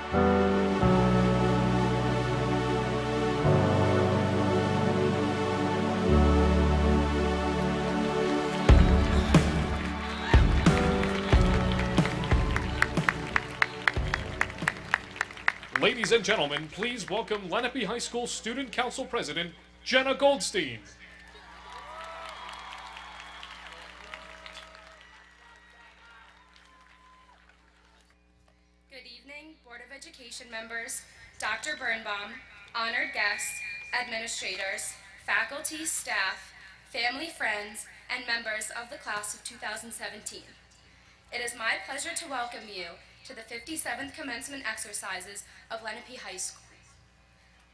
Ladies and gentlemen, please welcome Lenape High School Student Council President, Jenna Goldstein. Good evening, Board of Education members, Dr. Birnbaum, honored guests, administrators, faculty, staff, family, friends, and members of the class of 2017. It is my pleasure to welcome you to the 57th commencement exercises of Lenape High School.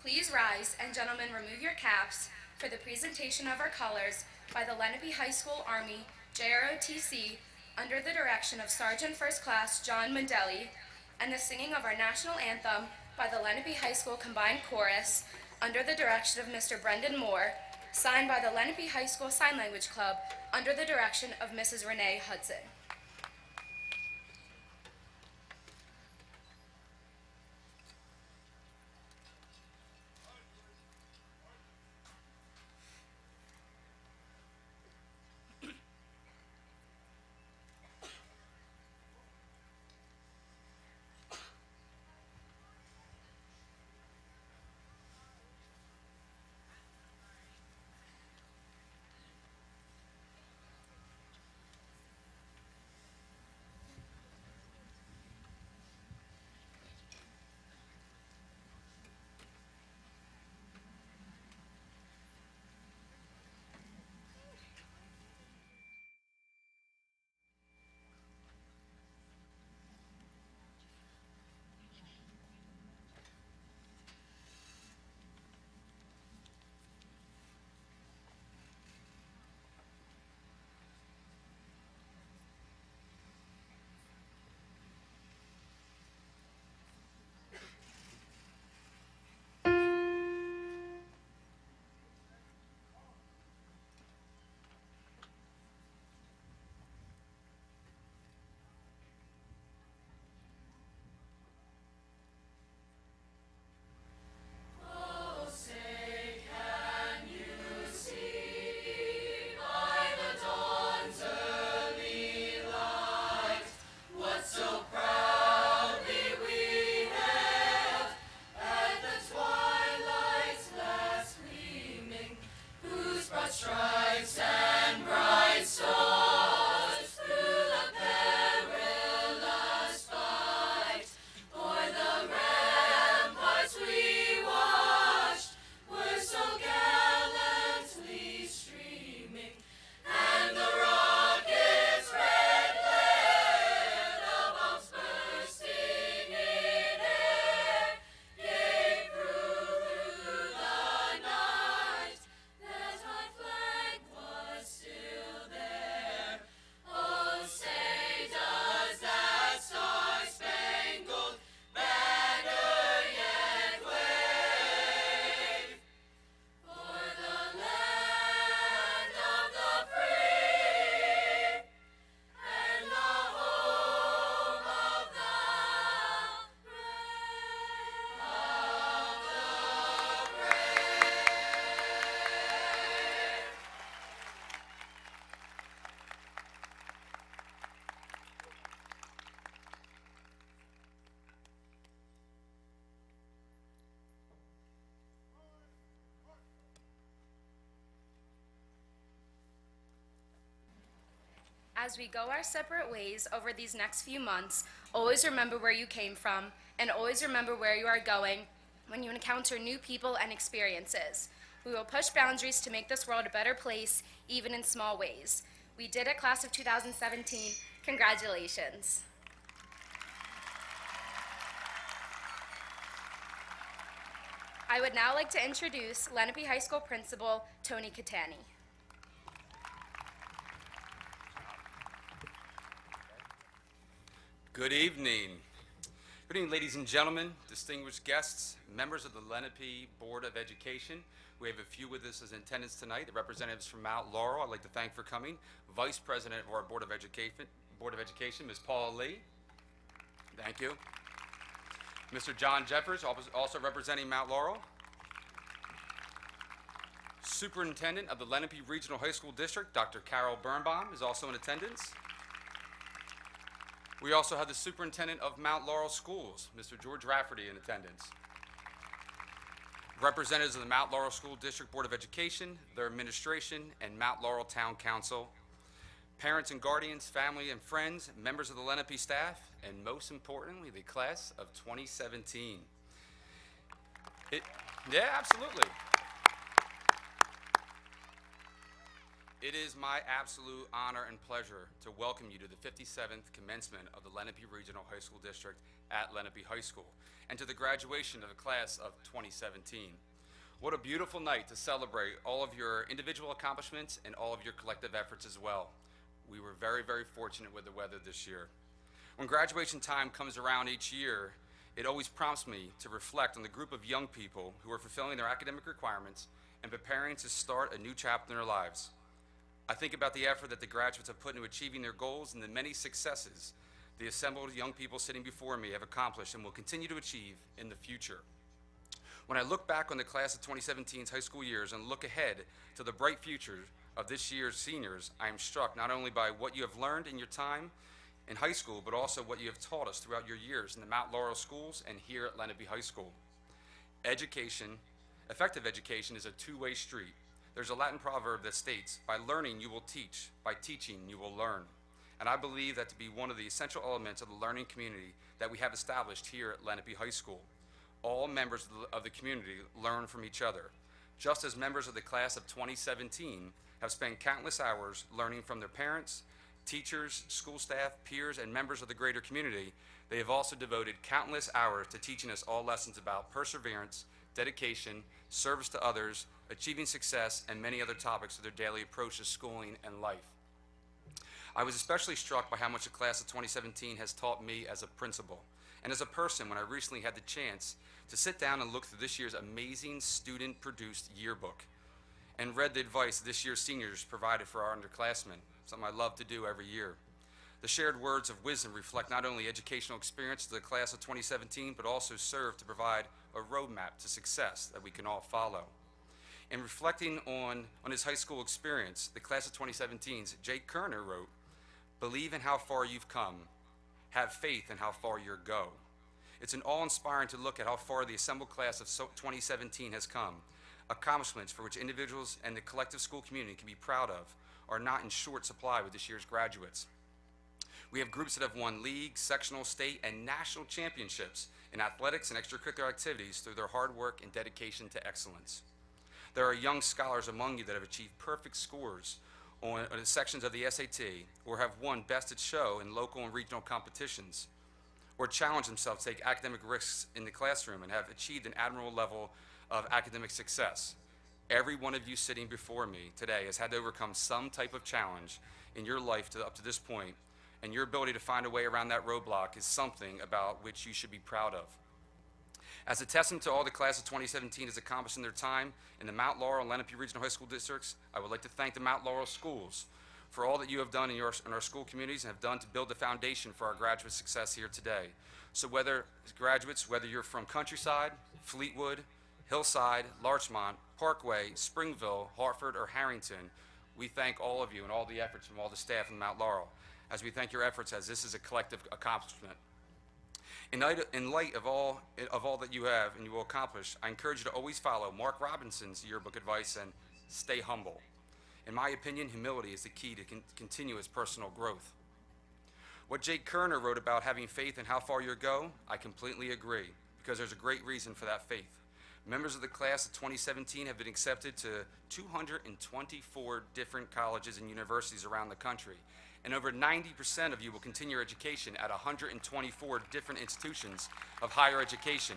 Please rise, and gentlemen, remove your caps for the presentation of our colors by the Lenape High School Army JROTC under the direction of Sergeant First Class John Mandelli, and the singing of our national anthem by the Lenape High School Combined Chorus under the direction of Mr. Brendan Moore, signed by the Lenape High School Sign Language Club under the direction of Mrs. Renee Hudson. As we go our separate ways over these next few months, always remember where you came from, and always remember where you are going when you encounter new people and experiences. We will push boundaries to make this world a better place, even in small ways. We did it, class of 2017. Congratulations. I would now like to introduce Lenape High School Principal Tony Catani. Good evening. Good evening, ladies and gentlemen, distinguished guests, members of the Lenape Board of Education. We have a few with us as in attendance tonight. The representatives from Mount Laurel, I'd like to thank for coming. Vice President of our Board of Education, Ms. Paula Lee. Thank you. Mr. John Jeffers, also representing Mount Laurel. Superintendent of the Lenape Regional High School District, Dr. Carol Birnbaum, is also in attendance. We also have the Superintendent of Mount Laurel Schools, Mr. George Rafferty, in attendance. Representatives of the Mount Laurel School District Board of Education, their administration, and Mount Laurel Town Council. Parents and guardians, family and friends, members of the Lenape staff, and most importantly, the class of 2017. Yeah, absolutely. It is my absolute honor and pleasure to welcome you to the 57th commencement of the Lenape Regional High School District at Lenape High School, and to the graduation of the class of 2017. What a beautiful night to celebrate all of your individual accomplishments and all of your collective efforts as well. We were very, very fortunate with the weather this year. When graduation time comes around each year, it always prompts me to reflect on the group of young people who are fulfilling their academic requirements and preparing to start a new chapter in their lives. I think about the effort that the graduates have put into achieving their goals and the many successes the assembled young people sitting before me have accomplished and will continue to achieve in the future. When I look back on the class of 2017's high school years and look ahead to the bright future of this year's seniors, I am struck not only by what you have learned in your time in high school, but also what you have taught us throughout your years in the Mount Laurel schools and here at Lenape High School. Education, effective education, is a two-way street. There's a Latin proverb that states, "By learning you will teach, by teaching you will learn." And I believe that to be one of the essential elements of the learning community that we have established here at Lenape High School. All members of the community learn from each other. Just as members of the class of 2017 have spent countless hours learning from their parents, teachers, school staff, peers, and members of the greater community, they have also devoted countless hours to teaching us all lessons about perseverance, dedication, service to others, achieving success, and many other topics of their daily approach to schooling and life. I was especially struck by how much the class of 2017 has taught me as a principal and as a person when I recently had the chance to sit down and look through this year's amazing student-produced yearbook and read the advice this year's seniors provided for our underclassmen, something I love to do every year. The shared words of wisdom reflect not only educational experience of the class of 2017, but also serve to provide a roadmap to success that we can all follow. In reflecting on his high school experience, the class of 2017's Jake Kerner wrote, "Believe in how far you've come. Have faith in how far you'll go." It's an awe-inspiring to look at how far the assembled class of 2017 has come. Accomplishments for which individuals and the collective school community can be proud of are not in short supply with this year's graduates. We have groups that have won league, sectional, state, and national championships in athletics and extracurricular activities through their hard work and dedication to excellence. There are young scholars among you that have achieved perfect scores on the sections of the SAT, or have won Best at Show in local and regional competitions, or challenged themselves to take academic risks in the classroom and have achieved an admirable level of academic success. Every one of you sitting before me today has had to overcome some type of challenge in your life up to this point, and your ability to find a way around that roadblock is something about which you should be proud of. As a testament to all the class of 2017 has accomplished in their time in the Mount Laurel and Lenape Regional High School Districts, I would like to thank the Mount Laurel schools for all that you have done in our school communities and have done to build the foundation for our graduate success here today. So whether you're from Countryside, Fleetwood, Hillside, Larchmont, Parkway, Springville, Hartford, or Harrington, we thank all of you and all the efforts from all the staff in Mount Laurel, as we thank your efforts as this is a collective accomplishment. In light of all that you have and you will accomplish, I encourage you to always follow Mark Robinson's yearbook advice and stay humble. In my opinion, humility is the key to continuous personal growth. What Jake Kerner wrote about having faith in how far you'll go, I completely agree, because there's a great reason for that faith. Members of the class of 2017 have been accepted to 224 different colleges and universities around the country, and over 90% of you will continue your education at 124 different institutions of higher education.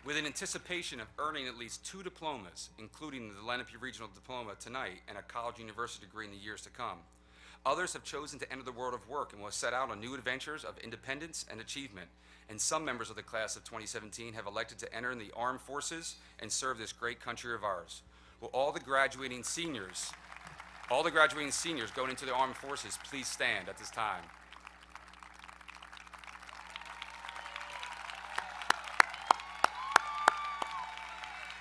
With an anticipation of earning at least 2 diplomas, including the Lenape Regional Diploma tonight and a college university degree in the years to come. Others have chosen to enter the world of work and will set out on new adventures of independence and achievement. And some members of the class of 2017 have elected to enter in the armed forces and serve this great country of ours. Will all the graduating seniors All the graduating seniors going into the armed forces, please stand at this time.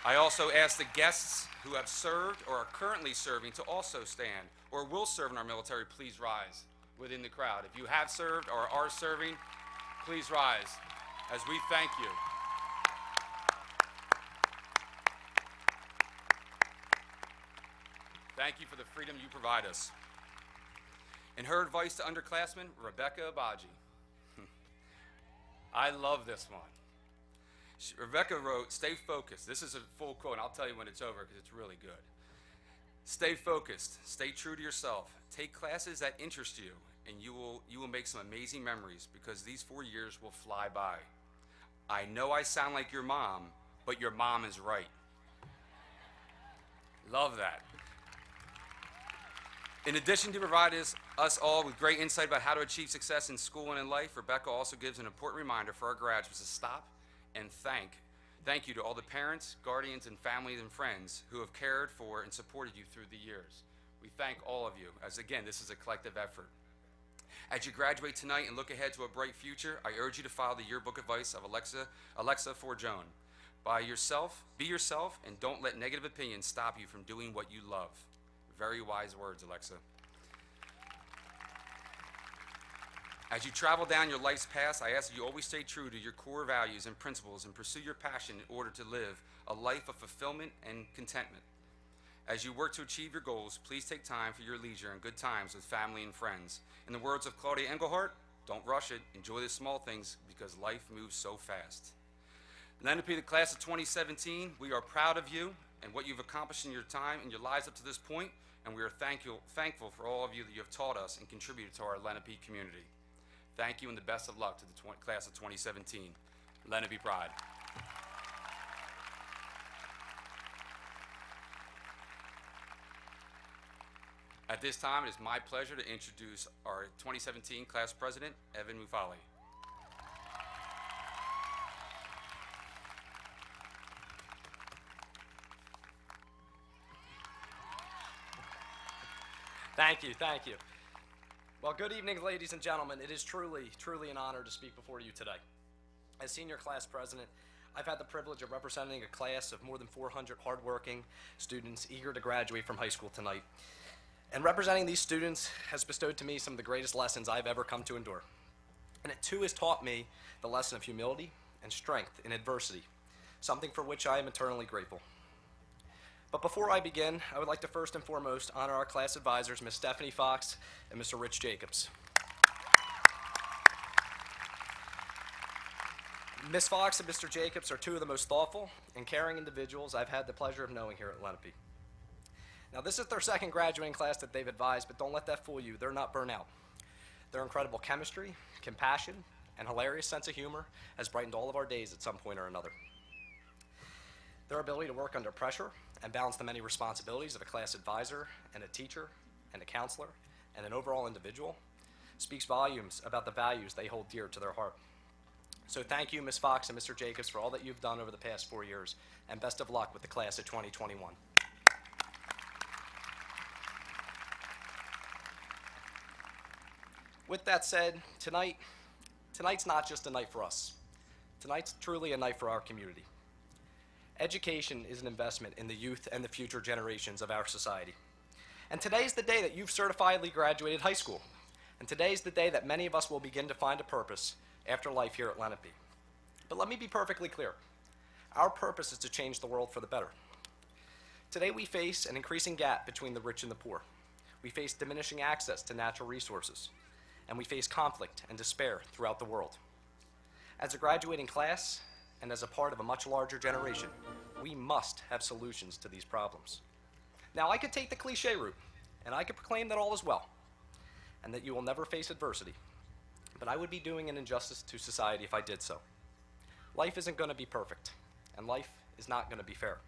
I also ask the guests who have served or are currently serving to also stand, or will serve in our military, please rise within the crowd. If you have served or are serving, please rise as we thank you. Thank you for the freedom you provide us. In her advice to underclassmen, Rebecca Abaji. I love this one. Rebecca wrote, "Stay focused." This is a full quote, and I'll tell you when it's over because it's really good. "Stay focused, stay true to yourself, take classes that interest you, and you will make some amazing memories because these 4 years will fly by. I know I sound like your mom, but your mom is right." Love that. In addition to providing us all with great insight about how to achieve success in school and in life, Rebecca also gives an important reminder for our graduates to stop and thank you to all the parents, guardians, and families and friends who have cared for and supported you through the years. We thank all of you, as again, this is a collective effort. As you graduate tonight and look ahead to a bright future, I urge you to follow the yearbook advice of Alexa Forgione. Be yourself, and don't let negative opinions stop you from doing what you love. Very wise words, Alexa. As you travel down your life's path, I ask that you always stay true to your core values and principles and pursue your passion in order to live a life of fulfillment and contentment. As you work to achieve your goals, please take time for your leisure and good times with family and friends. In the words of Claudia Engelhardt, don't rush it, enjoy the small things because life moves so fast. Lenape, the class of 2017, we are proud of you and what you've accomplished in your time and your lives up to this point, and we are thankful for all of you that you have taught us and contributed to our Lenape community. Thank you and the best of luck to the class of 2017. Lenape Pride. At this time, it is my pleasure to introduce our 2017 class president, Evan Mufali. Thank you. Well, good evening, ladies and gentlemen. It is truly an honor to speak before you today. As senior class president, I've had the privilege of representing a class of more than 400 hardworking students eager to graduate from high school tonight. And representing these students has bestowed to me some of the greatest lessons I've ever come to endure. And it too has taught me the lesson of humility and strength in adversity, something for which I am eternally grateful. But before I begin, I would like to first and foremost honor our class advisors, Ms. Stephanie Fox and Mr. Rich Jacobs. Ms. Fox and Mr. Jacobs are two of the most thoughtful and caring individuals I've had the pleasure of knowing here at Lenape. Now, this is their second graduating class that they've advised, but don't let that fool you. They're not burnt out. Their incredible chemistry, compassion, and hilarious sense of humor has brightened all of our days at some point or another. Their ability to work under pressure and balance the many responsibilities of a class advisor and a teacher and a counselor and an overall individual speaks volumes about the values they hold dear to their heart. So thank you, Ms. Fox and Mr. Jacobs, for all that you've done over the past 4 years, and best of luck with the class of 2021. With that said, tonight's not just a night for us. Tonight's truly a night for our community. Education is an investment in the youth and the future generations of our society. And today's the day that you've certifiably graduated high school. And today's the day that many of us will begin to find a purpose after life here at Lenape. But let me be perfectly clear. Our purpose is to change the world for the better. Today we face an increasing gap between the rich and the poor. We face diminishing access to natural resources. And we face conflict and despair throughout the world. As a graduating class, and as a part of a much larger generation, we must have solutions to these problems. Now, I could take the cliche route, and I could proclaim that all is well, and that you will never face adversity, but I would be doing an injustice to society if I did so. Life isn't going to be perfect, and life is not going to be fair.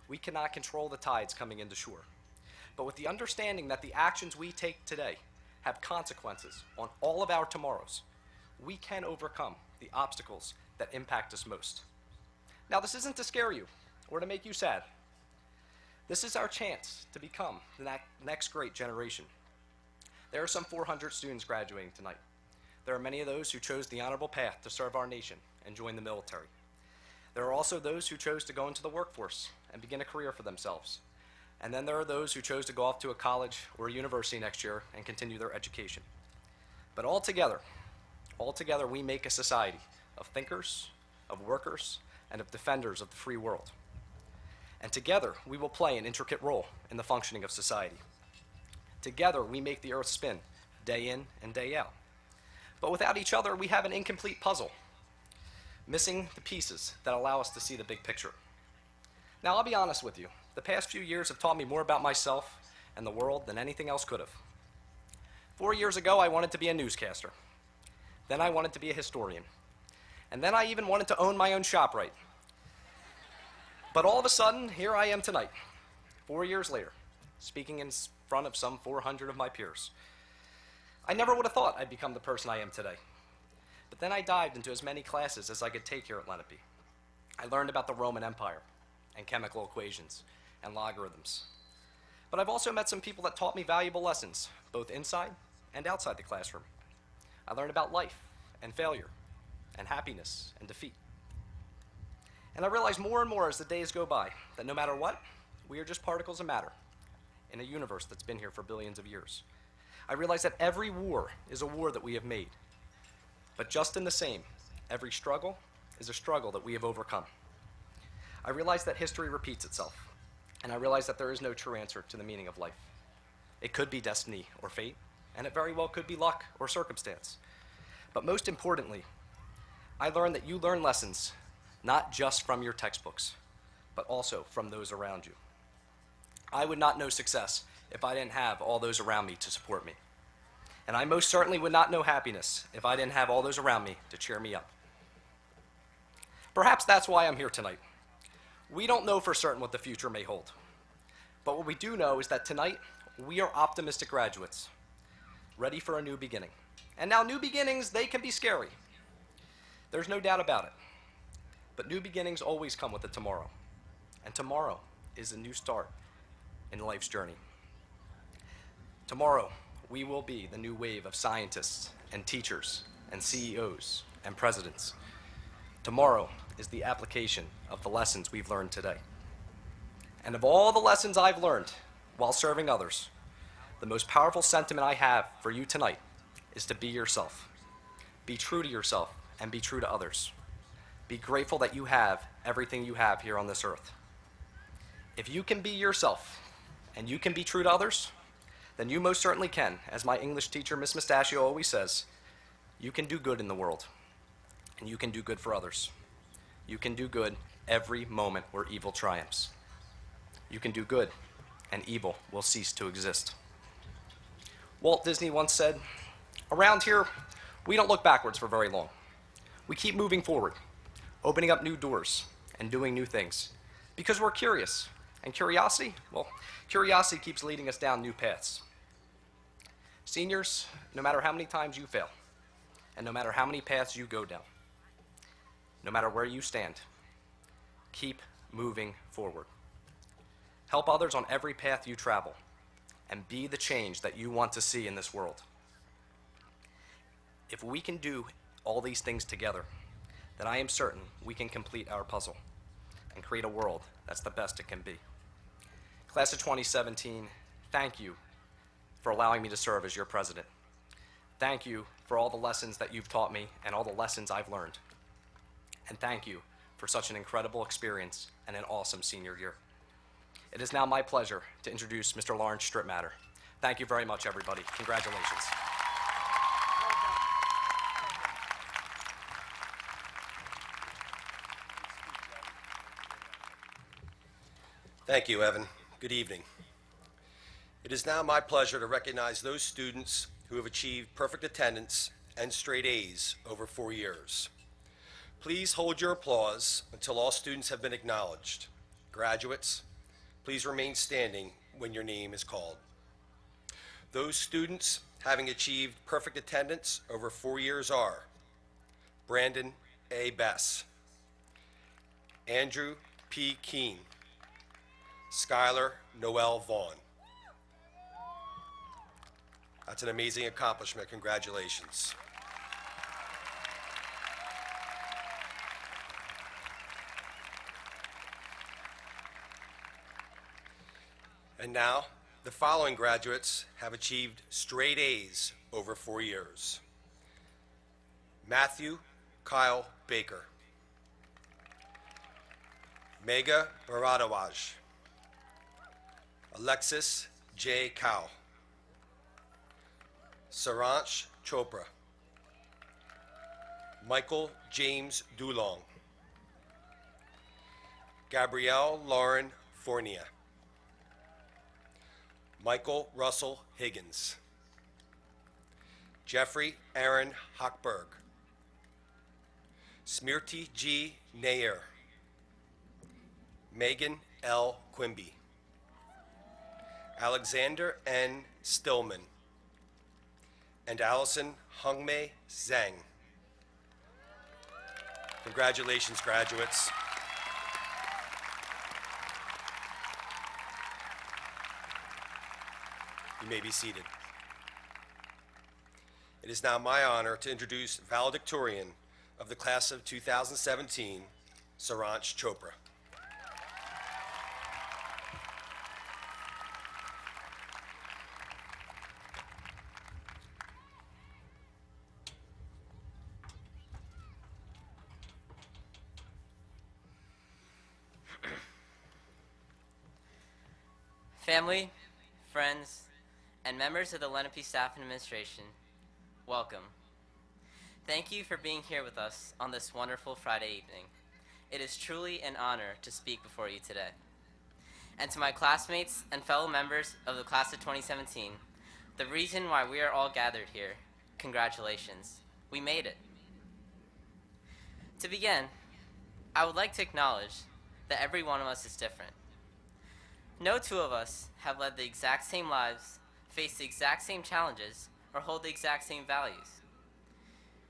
We cannot control the tides coming into shore, but with the understanding that the actions we take today have consequences on all of our tomorrows, we can overcome the obstacles that impact us most. Now, this isn't to scare you or to make you sad, This is our chance to become the next great generation. There are some 400 students graduating tonight. There are many of those who chose the honorable path to serve our nation and join the military. There are also those who chose to go into the workforce and begin a career for themselves. And then there are those who chose to go off to a college or a university next year and continue their education. But all together, we make a society of thinkers, of workers, and of defenders of the free world. And together, we will play an intricate role in the functioning of society. Together, we make the earth spin day in and day out. But without each other, we have an incomplete puzzle, missing the pieces that allow us to see the big picture. Now, I'll be honest with you. The past few years have taught me more about myself and the world than anything else could have. 4 years ago, I wanted to be a newscaster. Then I wanted to be a historian. And then I even wanted to own my own ShopRite. But all of a sudden, here I am tonight, 4 years later, speaking in front of some 400 of my peers. I never would have thought I'd become the person I am today. But then I dived into as many classes as I could take here at Lenape. I learned about the Roman Empire and chemical equations and logarithms. But I've also met some people that taught me valuable lessons, both inside and outside the classroom. I learned about life and failure and happiness and defeat. And I realize more and more as the days go by that no matter what, we are just particles of matter in a universe that's been here for billions of years. I realize that every war is a war that we have made. But just in the same, every struggle is a struggle that we have overcome. I realize that history repeats itself, and I realize that there is no true answer to the meaning of life. It could be destiny or fate, and it very well could be luck or circumstance. But most importantly, I learned that you learn lessons not just from your textbooks, but also from those around you. I would not know success if I didn't have all those around me to support me. And I most certainly would not know happiness if I didn't have all those around me to cheer me up. Perhaps that's why I'm here tonight. We don't know for certain what the future may hold. But what we do know is that tonight, we are optimistic graduates, ready for a new beginning. And now new beginnings, they can be scary. There's no doubt about it. But new beginnings always come with a tomorrow. And tomorrow is a new start in life's journey. Tomorrow, we will be the new wave of scientists and teachers and CEOs and presidents. Tomorrow is the application of the lessons we've learned today. And of all the lessons I've learned while serving others, the most powerful sentiment I have for you tonight is to be yourself. Be true to yourself and be true to others. Be grateful that you have everything you have here on this earth. If you can be yourself and you can be true to others, then you most certainly can. As my English teacher, Miss Mustachio, always says, you can do good in the world, and you can do good for others. You can do good every moment where evil triumphs. You can do good, and evil will cease to exist. Walt Disney once said, around here, we don't look backwards for very long. We keep moving forward, opening up new doors and doing new things, because we're curious. And curiosity, well, curiosity keeps leading us down new paths. Seniors, no matter how many times you fail, and no matter how many paths you go down, no matter where you stand, keep moving forward. Help others on every path you travel, and be the change that you want to see in this world. If we can do all these things together, then I am certain we can complete our puzzle and create a world that's the best it can be. Class of 2017, thank you for allowing me to serve as your president. Thank you for all the lessons that you've taught me and all the lessons I've learned. And thank you for such an incredible experience and an awesome senior year. It is now my pleasure to introduce Mr. Lawrence Strittmatter. Thank you very much, everybody. Congratulations. Thank you, Evan. Good evening. It is now my pleasure to recognize those students who have achieved perfect attendance and straight A's over 4 years. Please hold your applause until all students have been acknowledged. Graduates, please remain standing when your name is called. Those students having achieved perfect attendance over 4 years are Brandon A. Bess, Andrew P. Keene, Skylar Noel Vaughn. That's an amazing accomplishment. Congratulations. And now, the following graduates have achieved straight A's over 4 years. Matthew Kyle Baker. Megha Bharadwaj. Alexis J. Cow. Saransh Chopra. Michael James Dulong. Gabrielle Lauren Fournier. Michael Russell Higgins. Jeffrey Aaron Hochberg. Smirti G. Nair. Megan L. Quimby. Alexander N. Stillman. And Allison Hungmei Zhang. Congratulations, graduates. You may be seated. It is now my honor to introduce Valedictorian of the class of 2017, Saransh Chopra. Family, friends, and members of the Lenape staff and administration, welcome. Thank you for being here with us on this wonderful Friday evening. It is truly an honor to speak before you today. And to my classmates and fellow members of the class of 2017, the reason why we are all gathered here, congratulations. We made it. To begin, I would like to acknowledge that every one of us is different. No two of us have led the exact same lives, faced the exact same challenges, or hold the exact same values.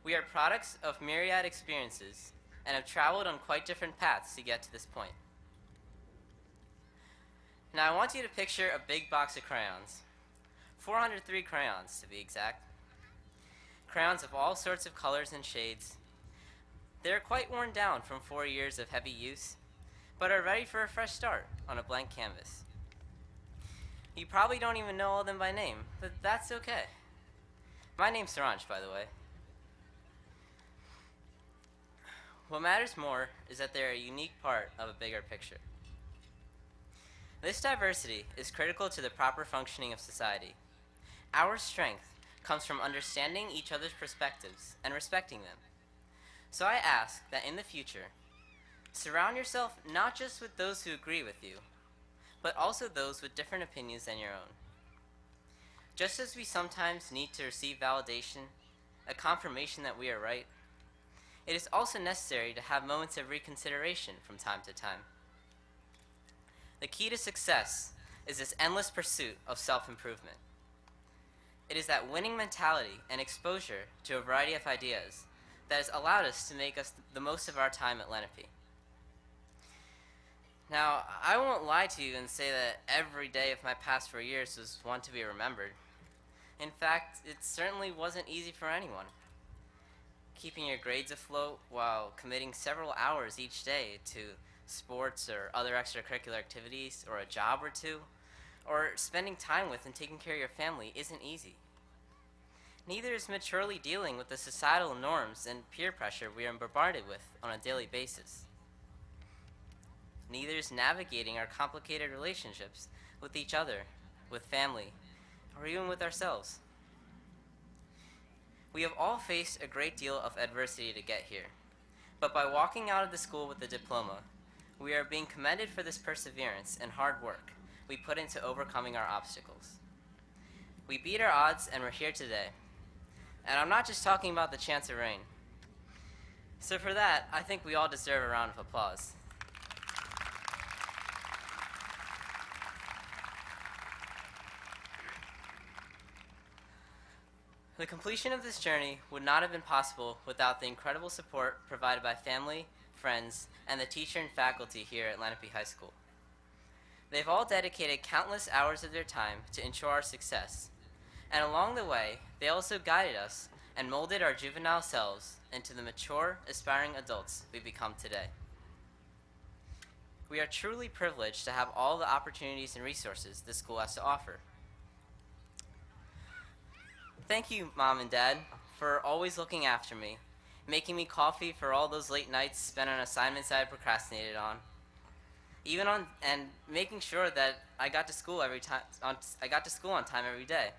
We are products of myriad experiences and have traveled on quite different paths to get to this point. Now I want you to picture a big box of crayons. 403 crayons to be exact. Crayons of all sorts of colors and shades. They are quite worn down from 4 years of heavy use, but are ready for a fresh start on a blank canvas. You probably don't even know all of them by name, but that's okay. My name's Saransh, by the way. What matters more is that they're a unique part of a bigger picture. This diversity is critical to the proper functioning of society. Our strength comes from understanding each other's perspectives and respecting them. So I ask that in the future, surround yourself not just with those who agree with you, but also those with different opinions than your own. Just as we sometimes need to receive validation, a confirmation that we are right, it is also necessary to have moments of reconsideration from time to time. The key to success is this endless pursuit of self-improvement. It is that winning mentality and exposure to a variety of ideas that has allowed us to make us the most of our time at Lenape. Now, I won't lie to you and say that every day of my past 4 years was one to be remembered. In fact, it certainly wasn't easy for anyone. Keeping your grades afloat while committing several hours each day to sports or other extracurricular activities or a job or two, or spending time with and taking care of your family isn't easy. Neither is maturely dealing with the societal norms and peer pressure we are bombarded with on a daily basis. Neither is navigating our complicated relationships with each other, with family, or even with ourselves. We have all faced a great deal of adversity to get here, but by walking out of the school with a diploma, we are being commended for this perseverance and hard work we put into overcoming our obstacles. We beat our odds and we're here today. And I'm not just talking about the chance of rain. So for that, I think we all deserve a round of applause. The completion of this journey would not have been possible without the incredible support provided by family, friends, and the teacher and faculty here at Lenape High School. They've all dedicated countless hours of their time to ensure our success, and along the way, they also guided us and molded our juvenile selves into the mature, aspiring adults we become today. We are truly privileged to have all the opportunities and resources this school has to offer. Thank you, Mom and Dad, for always looking after me, making me coffee for all those late nights spent on assignments I had procrastinated on, and making sure that I got to school on time every day.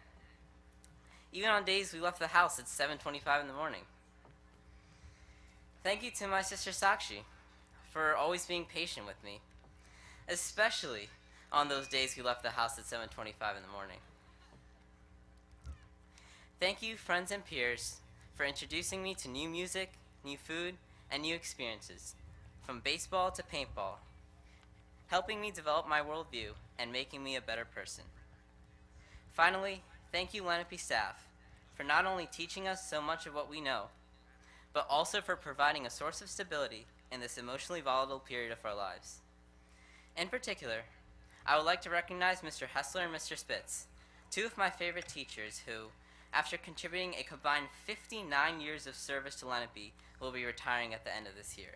Even on days we left the house at 7:25 in the morning. Thank you to my sister Sakshi for always being patient with me, especially on those days we left the house at 7:25 in the morning. Thank you, friends and peers, for introducing me to new music, new food, and new experiences, from baseball to paintball, helping me develop my worldview and making me a better person. Finally, thank you, Lenape staff, for not only teaching us so much of what we know, but also for providing a source of stability in this emotionally volatile period of our lives. In particular, I would like to recognize Mr. Hessler and Mr. Spitz, two of my favorite teachers who, after contributing a combined 59 years of service to Lenape, will be retiring at the end of this year.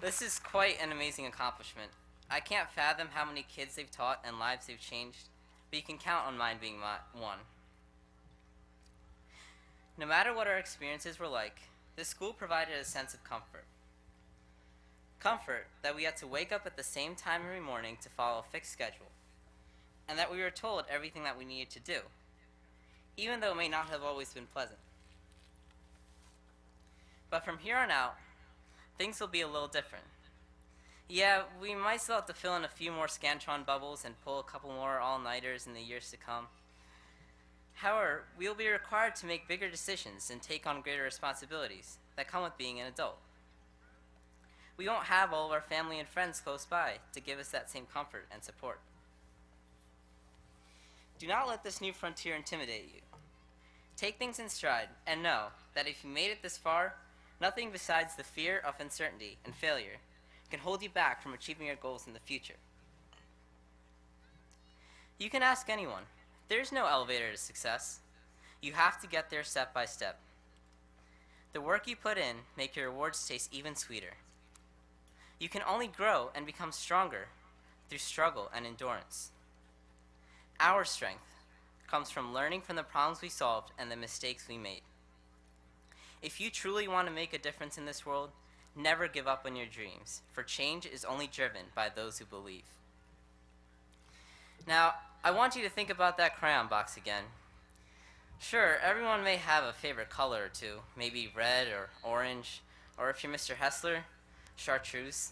This is quite an amazing accomplishment. I can't fathom how many kids they've taught and lives they've changed, but you can count on mine being one. No matter what our experiences were like, this school provided a sense of comfort. Comfort that we had to wake up at the same time every morning to follow a fixed schedule, and that we were told everything that we needed to do, even though it may not have always been pleasant. But from here on out, things will be a little different. Yeah, we might still have to fill in a few more Scantron bubbles and pull a couple more all-nighters in the years to come. However, we will be required to make bigger decisions and take on greater responsibilities that come with being an adult. We won't have all of our family and friends close by to give us that same comfort and support. Do not let this new frontier intimidate you. Take things in stride and know that if you made it this far, nothing besides the fear of uncertainty and failure can hold you back from achieving your goals in the future. You can ask anyone. There's no elevator to success. You have to get there step by step. The work you put in make your rewards taste even sweeter. You can only grow and become stronger through struggle and endurance. Our strength comes from learning from the problems we solved and the mistakes we made. If you truly want to make a difference in this world, never give up on your dreams, for change is only driven by those who believe. Now, I want you to think about that crayon box again. Sure, everyone may have a favorite color or two, maybe red or orange, or if you're Mr. Hessler, chartreuse.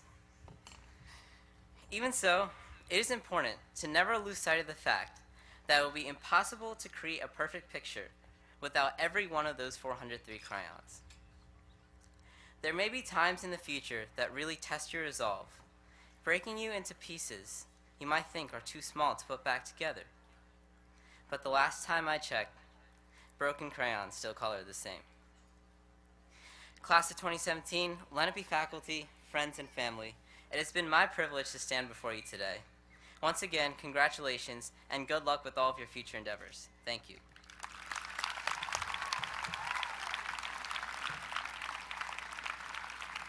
Even so, it is important to never lose sight of the fact that it will be impossible to create a perfect picture without every one of those 403 crayons. There may be times in the future that really test your resolve, breaking you into pieces you might think are too small to put back together. But the last time I checked, broken crayons still color the same. Class of 2017, Lenape faculty, friends, and family, it has been my privilege to stand before you today. Once again, congratulations and good luck with all of your future endeavors. Thank you.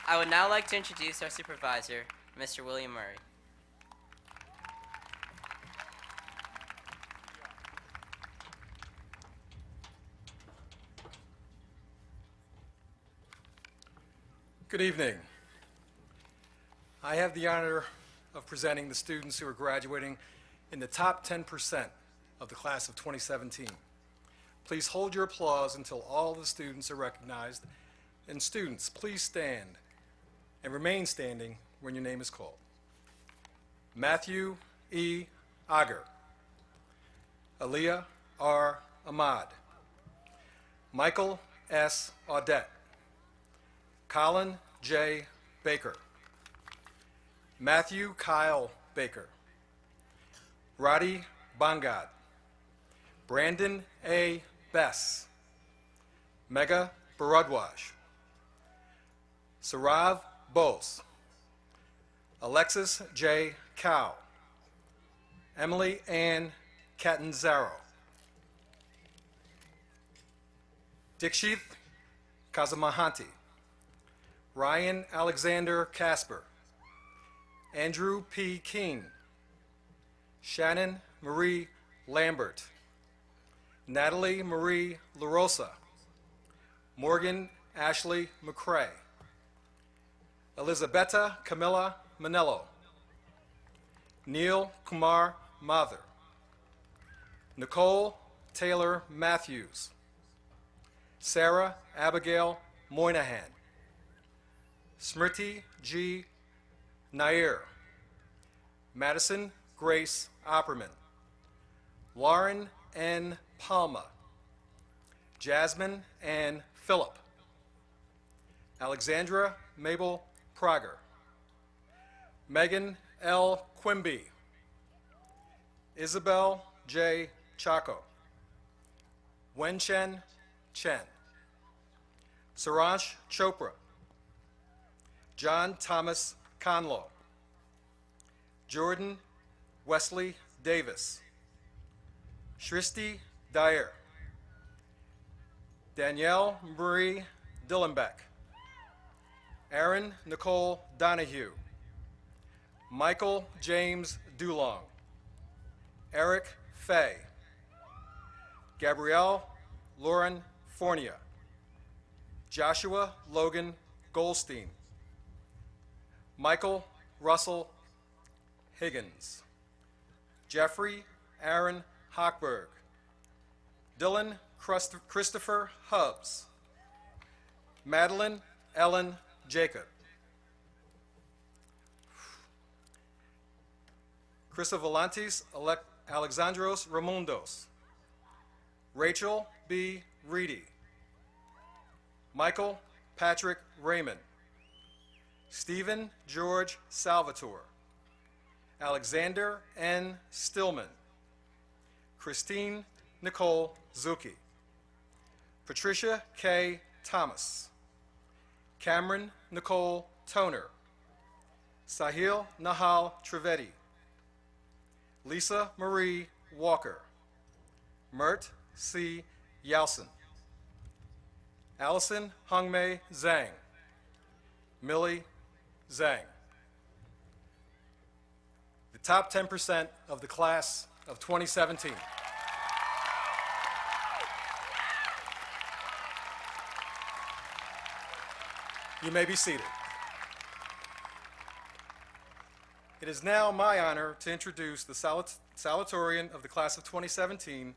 I would now like to introduce our supervisor, Mr. William Murray. Good evening. I have the honor of presenting the students who are graduating in the top 10% of the class of 2017. Please hold your applause until all the students are recognized. And students, please stand and remain standing when your name is called. Matthew E. Agar, Aliyah R. Ahmad, Michael S. Audette, Colin J. Baker, Matthew Kyle Baker, Roddy Bangad, Brandon A. Bess, Mega Baradwaj, Sarav Bose, Alexis J. Cow, Emily Ann Catanzaro, Dikshith Kazamahanti, Ryan Alexander Casper, Andrew P. Keene, Shannon Marie Lambert, Natalie Marie LaRosa, Morgan Ashley McCrae, Elizabetta Camilla Manello, Neil Kumar Mather, Nicole Taylor Matthews, Sarah Abigail Moynihan, Smriti G. Nair, Madison Grace Opperman, Lauren N. Palma, Jasmine Ann Phillip, Alexandra Mabel Prager, Megan L. Quimby, Isabel J. Chaco, Wenchen Chen, Saransh Chopra, John Thomas Conlow, Jordan Wesley Davis, Shristi Dyer, Danielle Marie Dillenbeck, Aaron Nicole Donahue, Michael James Dulong, Eric Fay, Gabrielle Lauren Fournier, Joshua Logan Goldstein, Michael Russell Higgins, Jeffrey Aaron Hochberg, Dylan Christopher Hubbs, Madeline Ellen Jacob, Chrysovolantis Alexandros Ramundos, Rachel B. Reedy, Michael Patrick Raymond, Stephen George Salvatore, Alexander N. Stillman, Christine Nicole Zucchi, Patricia K. Thomas, Cameron Nicole Toner, Sahil Nahal Trivedi, Lisa Marie Walker, Mert C. Yalson, Allison Hongmei Zhang, Millie Zhang. The top 10% of the class of 2017. You may be seated. It is now my honor to introduce the Salutatorian of the class of 2017,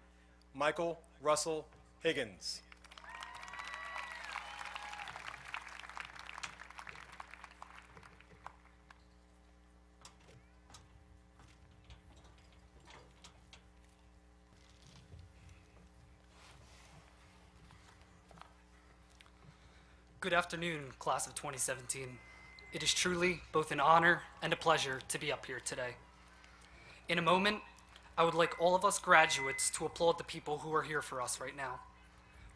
Michael Russell Higgins. Good afternoon, class of 2017. It is truly both an honor and a pleasure to be up here today. In a moment, I would like all of us graduates to applaud the people who are here for us right now.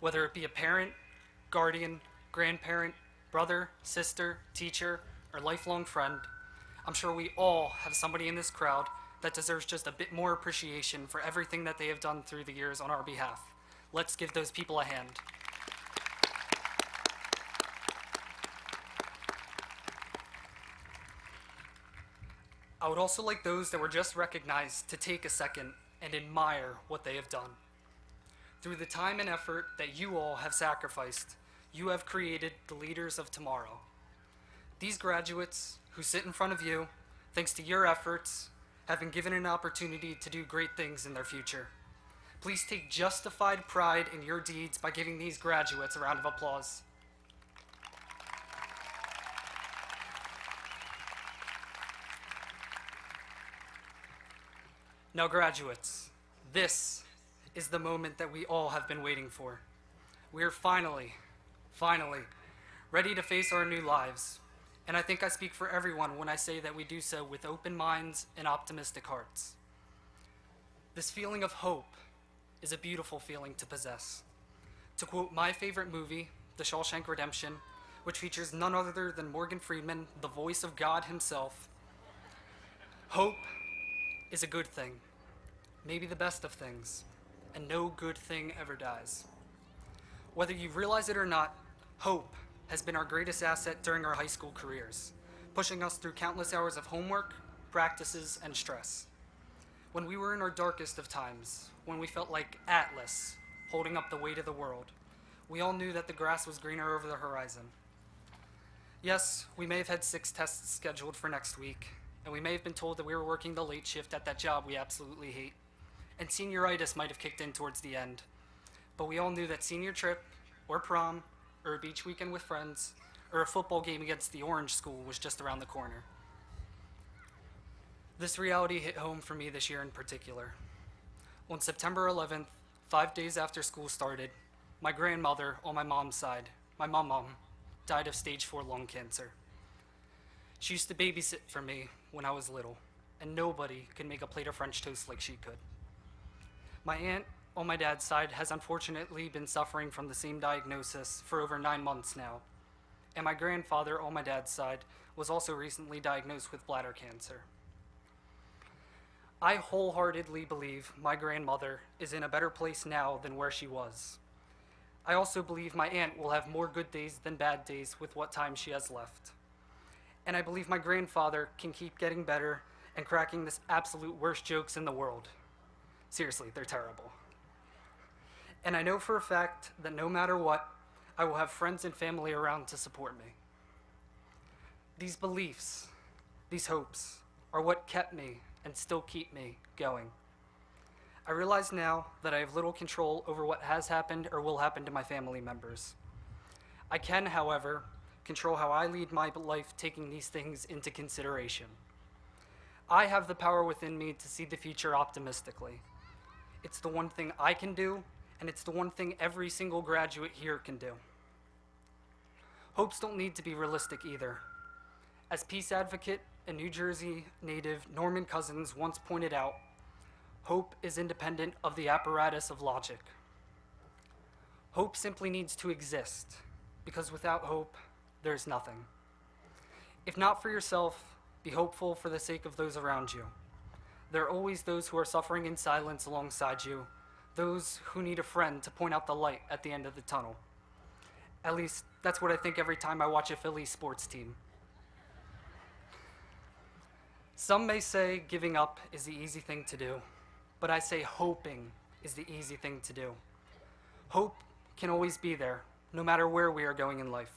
Whether it be a parent, guardian, grandparent, brother, sister, teacher, or lifelong friend, I'm sure we all have somebody in this crowd that deserves just a bit more appreciation for everything that they have done through the years on our behalf. Let's give those people a hand. I would also like those that were just recognized to take a second and admire what they have done. Through the time and effort that you all have sacrificed, you have created the leaders of tomorrow. These graduates who sit in front of you, thanks to your efforts, have been given an opportunity to do great things in their future. Please take justified pride in your deeds by giving these graduates a round of applause. Now, graduates, this is the moment that we all have been waiting for. We are finally ready to face our new lives. And I think I speak for everyone when I say that we do so with open minds and optimistic hearts. This feeling of hope is a beautiful feeling to possess. To quote my favorite movie, The Shawshank Redemption, which features none other than Morgan Freeman, the voice of God himself. Hope is a good thing, maybe the best of things, and no good thing ever dies. Whether you realize it or not, hope has been our greatest asset during our high school careers, pushing us through countless hours of homework, practices, and stress. When we were in our darkest of times, when we felt like Atlas holding up the weight of the world, we all knew that the grass was greener over the horizon. Yes, we may have had 6 tests scheduled for next week, and we may have been told that we were working the late shift at that job we absolutely hate, and senioritis might have kicked in towards the end. But we all knew that senior trip, or prom, or a beach weekend with friends, or a football game against the Orange School was just around the corner. This reality hit home for me this year in particular. On September 11th, 5 days after school started, my grandmother on my mom's side, my mom, died of stage 4 lung cancer. She used to babysit for me when I was little, and nobody could make a plate of French toast like she could. My aunt on my dad's side has unfortunately been suffering from the same diagnosis for over 9 months now, and my grandfather on my dad's side was also recently diagnosed with bladder cancer. I wholeheartedly believe my grandmother is in a better place now than where she was. I also believe my aunt will have more good days than bad days with what time she has left. And I believe my grandfather can keep getting better and cracking the absolute worst jokes in the world. Seriously, they're terrible. And I know for a fact that no matter what, I will have friends and family around to support me. These beliefs, these hopes, are what kept me and still keep me going. I realize now that I have little control over what has happened or will happen to my family members. I can, however, control how I lead my life, taking these things into consideration. I have the power within me to see the future optimistically. It's the one thing I can do, and it's the one thing every single graduate here can do. Hopes don't need to be realistic either. As peace advocate and New Jersey native Norman Cousins once pointed out, hope is independent of the apparatus of logic. Hope simply needs to exist, because without hope, there's nothing. If not for yourself, be hopeful for the sake of those around you. There are always those who are suffering in silence alongside you, those who need a friend to point out the light at the end of the tunnel. At least, that's what I think every time I watch a Philly sports team. Some may say giving up is the easy thing to do, but I say hoping is the easy thing to do. Hope can always be there, no matter where we are going in life.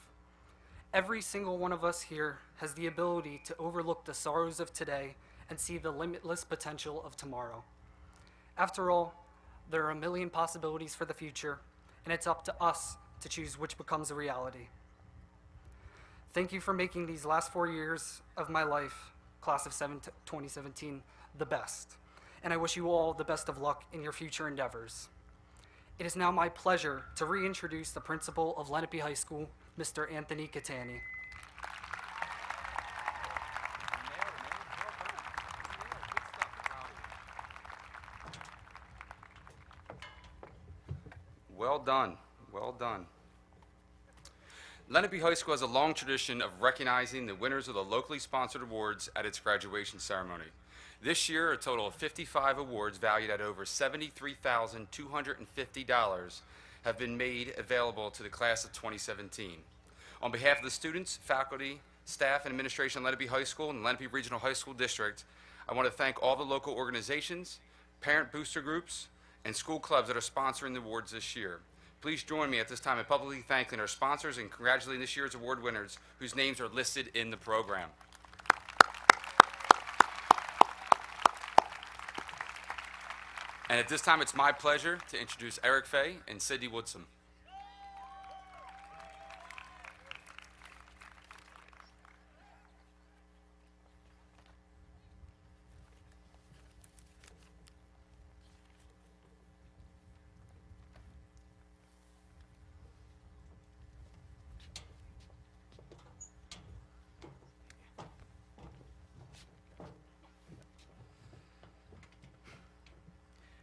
Every single one of us here has the ability to overlook the sorrows of today and see the limitless potential of tomorrow. After all, there are a million possibilities for the future, and it's up to us to choose which becomes a reality. Thank you for making these last 4 years of my life, class of 2017, the best. And I wish you all the best of luck in your future endeavors. It is now my pleasure to reintroduce the principal of Lenape High School, Mr. Anthony Catani. Well done, well done. Lenape High School has a long tradition of recognizing the winners of the locally sponsored awards at its graduation ceremony. This year, a total of 55 awards valued at over $73,250 have been made available to the class of 2017. On behalf of the students, faculty, staff, and administration of Lenape High School and Lenape Regional High School District, I want to thank all the local organizations, parent booster groups, and school clubs that are sponsoring the awards this year. Please join me at this time in publicly thanking our sponsors and congratulating this year's award winners whose names are listed in the program. And at this time, it's my pleasure to introduce Eric Fay and Sydney Woodson.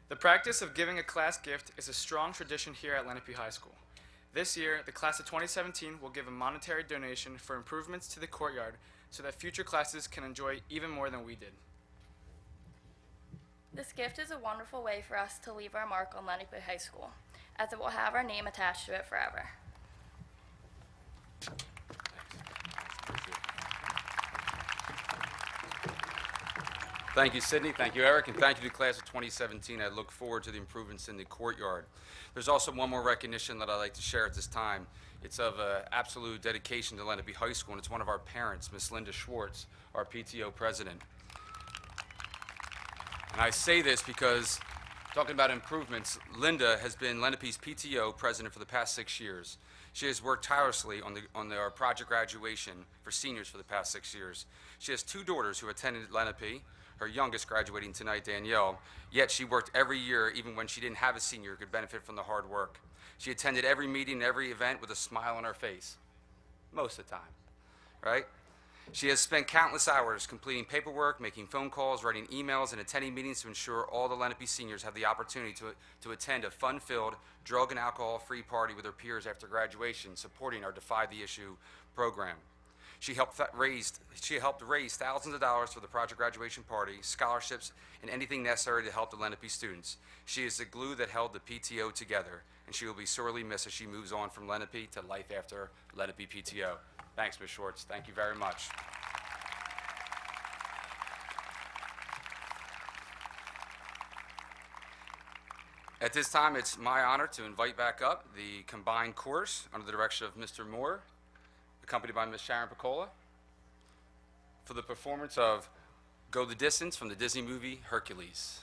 The practice of giving a class gift is a strong tradition here at Lenape High School. This year, the class of 2017 will give a monetary donation for improvements to the courtyard so that future classes can enjoy even more than we did. This gift is a wonderful way for us to leave our mark on Lenape High School, as it will have our name attached to it forever. Thank you, Sydney. Thank you, Eric. And thank you to the class of 2017. I look forward to the improvements in the courtyard. There's also one more recognition that I'd like to share at this time. It's of absolute dedication to Lenape High School, and it's one of our parents, Miss Linda Schwartz, our PTO president. And I say this because, talking about improvements, Linda has been Lenape's PTO president for the past 6 years. She has worked tirelessly on our project graduation for seniors for the past 6 years. She has 2 daughters who attended Lenape, her youngest graduating tonight, Danielle, yet she worked every year, even when she didn't have a senior who could benefit from the hard work. She attended every meeting, every event with a smile on her face, most of the time, right? She has spent countless hours completing paperwork, making phone calls, writing emails, and attending meetings to ensure all the Lenape seniors have the opportunity to attend a fun-filled, drug and alcohol-free party with their peers after graduation, supporting our Defy the Issue program. She helped raise thousands of dollars for the project graduation party, scholarships, and anything necessary to help the Lenape students. She is the glue that held the PTO together, and she will be sorely missed as she moves on from Lenape to life after Lenape PTO. Thanks, Ms. Schwartz. Thank you very much. At this time, it's my honor to invite back up the combined chorus under the direction of Mr. Moore, accompanied by Ms. Sharon Piccola, for the performance of Go the Distance from the Disney movie Hercules.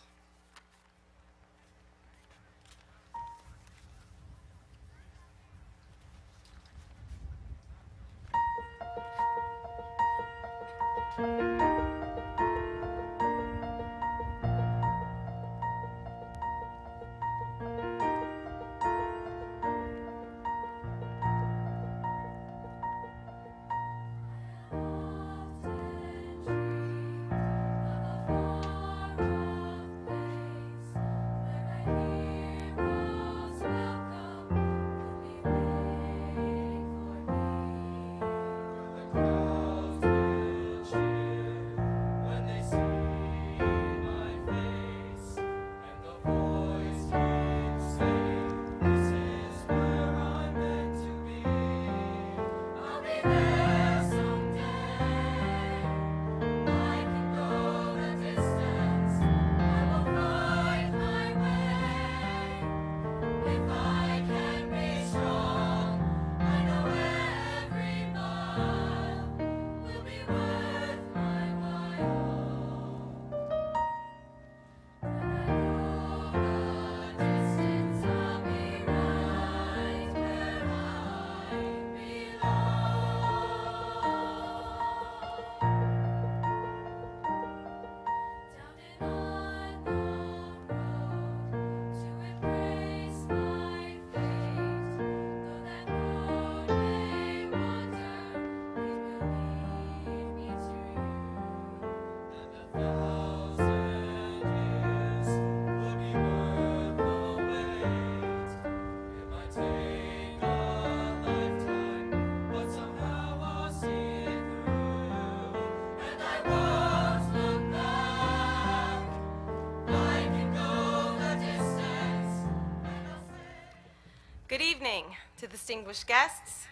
Good evening to distinguished guests,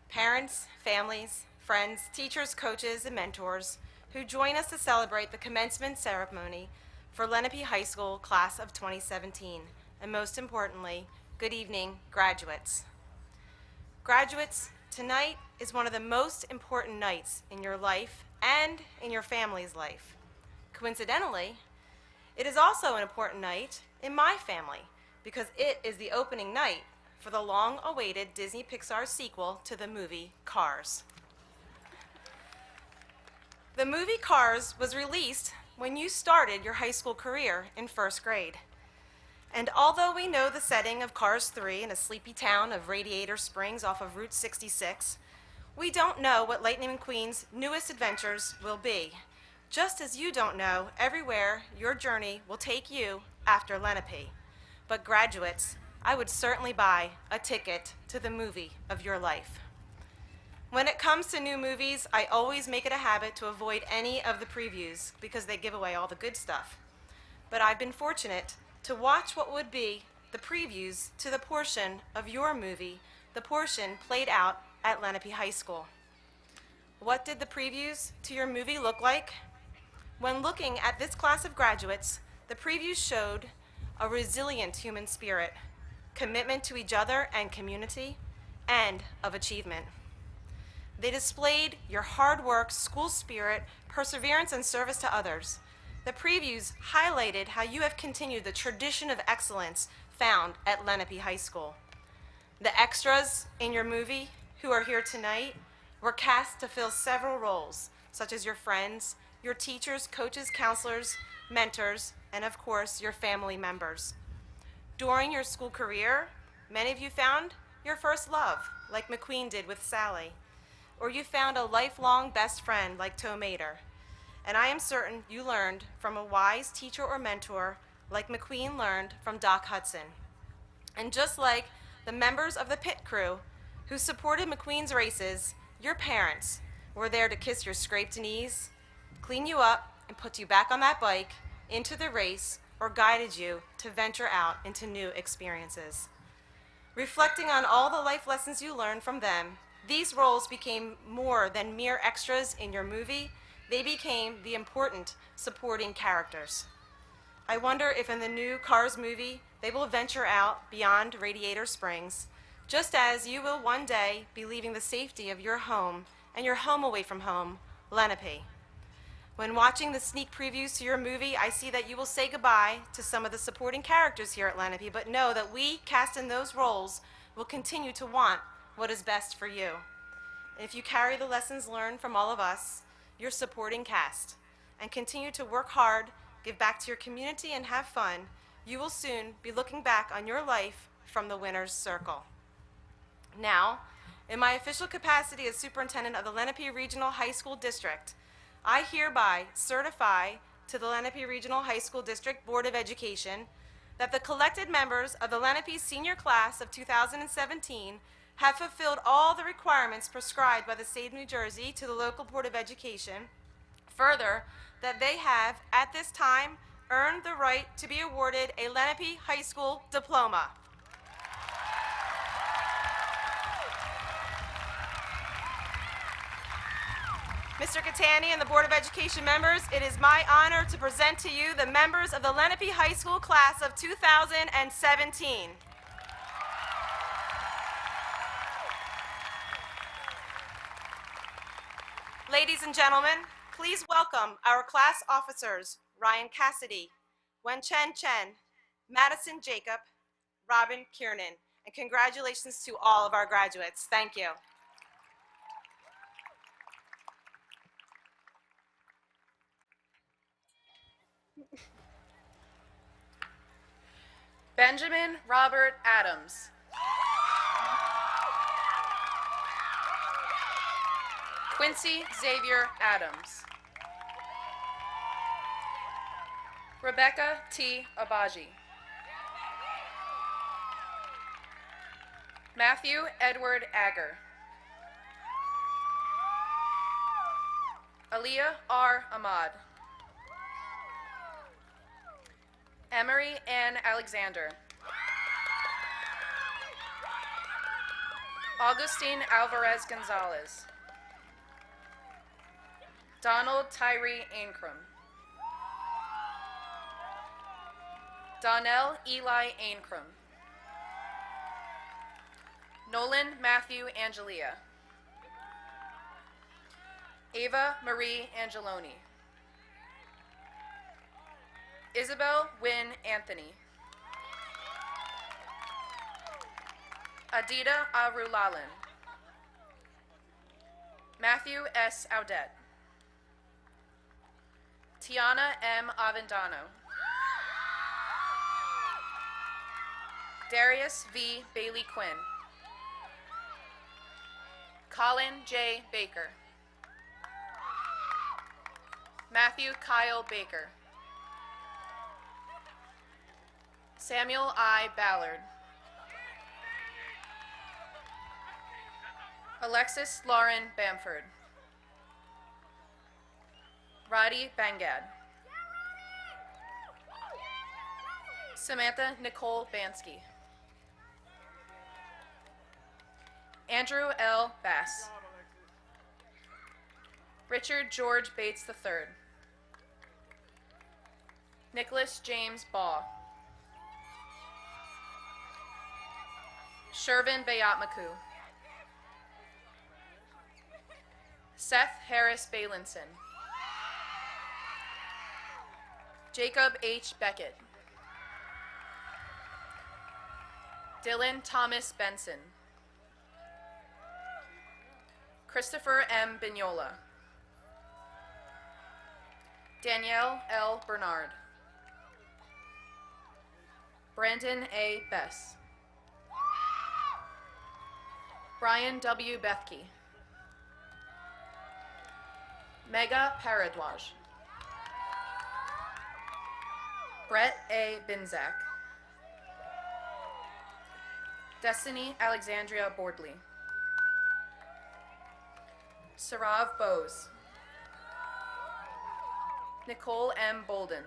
parents, families, friends, teachers, coaches, and mentors who join us to celebrate the commencement ceremony for Lenape High School Class of 2017, and most importantly, good evening, graduates. Graduates, tonight is one of the most important nights in your life and in your family's life. Coincidentally, it is also an important night in my family because it is the opening night for the long-awaited Disney Pixar sequel to the movie Cars. The movie Cars was released when you started your high school career in first grade. And although we know the setting of Cars 3 in a sleepy town of Radiator Springs off of Route 66, we don't know what Lightning McQueen's newest adventures will be, just as you don't know everywhere your journey will take you after Lenape. But graduates, I would certainly buy a ticket to the movie of your life. When it comes to new movies, I always make it a habit to avoid any of the previews because they give away all the good stuff. But I've been fortunate to watch what would be the previews to the portion of your movie, the portion played out at Lenape High School. What did the previews to your movie look like? When looking at this class of graduates, the previews showed a resilient human spirit, commitment to each other and community, and of achievement. They displayed your hard work, school spirit, perseverance, and service to others. The previews highlighted how you have continued the tradition of excellence found at Lenape High School. The extras in your movie who are here tonight were cast to fill several roles, such as your friends, your teachers, coaches, counselors, mentors, and of course, your family members. During your school career, many of you found your first love, like McQueen did with Sally, or you found a lifelong best friend like Toe Mater. And I am certain you learned from a wise teacher or mentor like McQueen learned from Doc Hudson. And just like the members of the pit crew who supported McQueen's races, your parents were there to kiss your scraped knees, clean you up, and put you back on that bike into the race, or guided you to venture out into new experiences. Reflecting on all the life lessons you learned from them, these roles became more than mere extras in your movie. They became the important supporting characters. I wonder if in the new Cars movie, they will venture out beyond Radiator Springs, just as you will one day be leaving the safety of your home and your home away from home, Lenape. When watching the sneak previews to your movie, I see that you will say goodbye to some of the supporting characters here at Lenape, but know that we, cast in those roles, will continue to want what is best for you. And if you carry the lessons learned from all of us, your supporting cast, and continue to work hard, give back to your community, and have fun, you will soon be looking back on your life from the winner's circle. Now, in my official capacity as superintendent of the Lenape Regional High School District, I hereby certify to the Lenape Regional High School District Board of Education that the collected members of the Lenape senior class of 2017 have fulfilled all the requirements prescribed by the state of New Jersey to the local Board of Education. Further, that they have, at this time, earned the right to be awarded a Lenape High School diploma. Mr. Catani and the Board of Education members, it is my honor to present to you the members of the Lenape High School class of 2017. Ladies and gentlemen, please welcome our class officers, Ryan Cassidy, Wen-Chen Chen, Madison Jacob, Robin Kiernan, and congratulations to all of our graduates. Thank you. Benjamin Robert Adams. Quincy Xavier Adams. Rebecca T. Abaji. Matthew Edward Agger. Aaliyah R. Ahmad. Emery Ann Alexander. Augustine Alvarez Gonzalez. Donald Tyree Aincrum. Donnell Eli Aincrum. Nolan Matthew Angelia. Ava Marie Angeloni. Isabel Wynn Anthony. Adida Arulalan. Matthew S. Audette. Tiana M. Avendano. Darius V. Bailey Quinn. Colin J. Baker. Matthew Kyle Baker. Samuel I. Ballard. Alexis Lauren Bamford. Roddy Bangad. Samantha Nicole Bansky. Andrew L. Bass. Richard George Bates III. Nicholas James Baugh. Shervin Bayatmaku. Seth Harris Baylinson. Jacob H. Beckett. Dylan Thomas Benson. Christopher M. Vignola. Danielle L. Bernard. Brandon A. Bess. Brian W. Bethke. Megha Paradwaj. Brett A. Binzak. Destiny Alexandria Bordley. Sarav Bose. Nicole M. Bolden.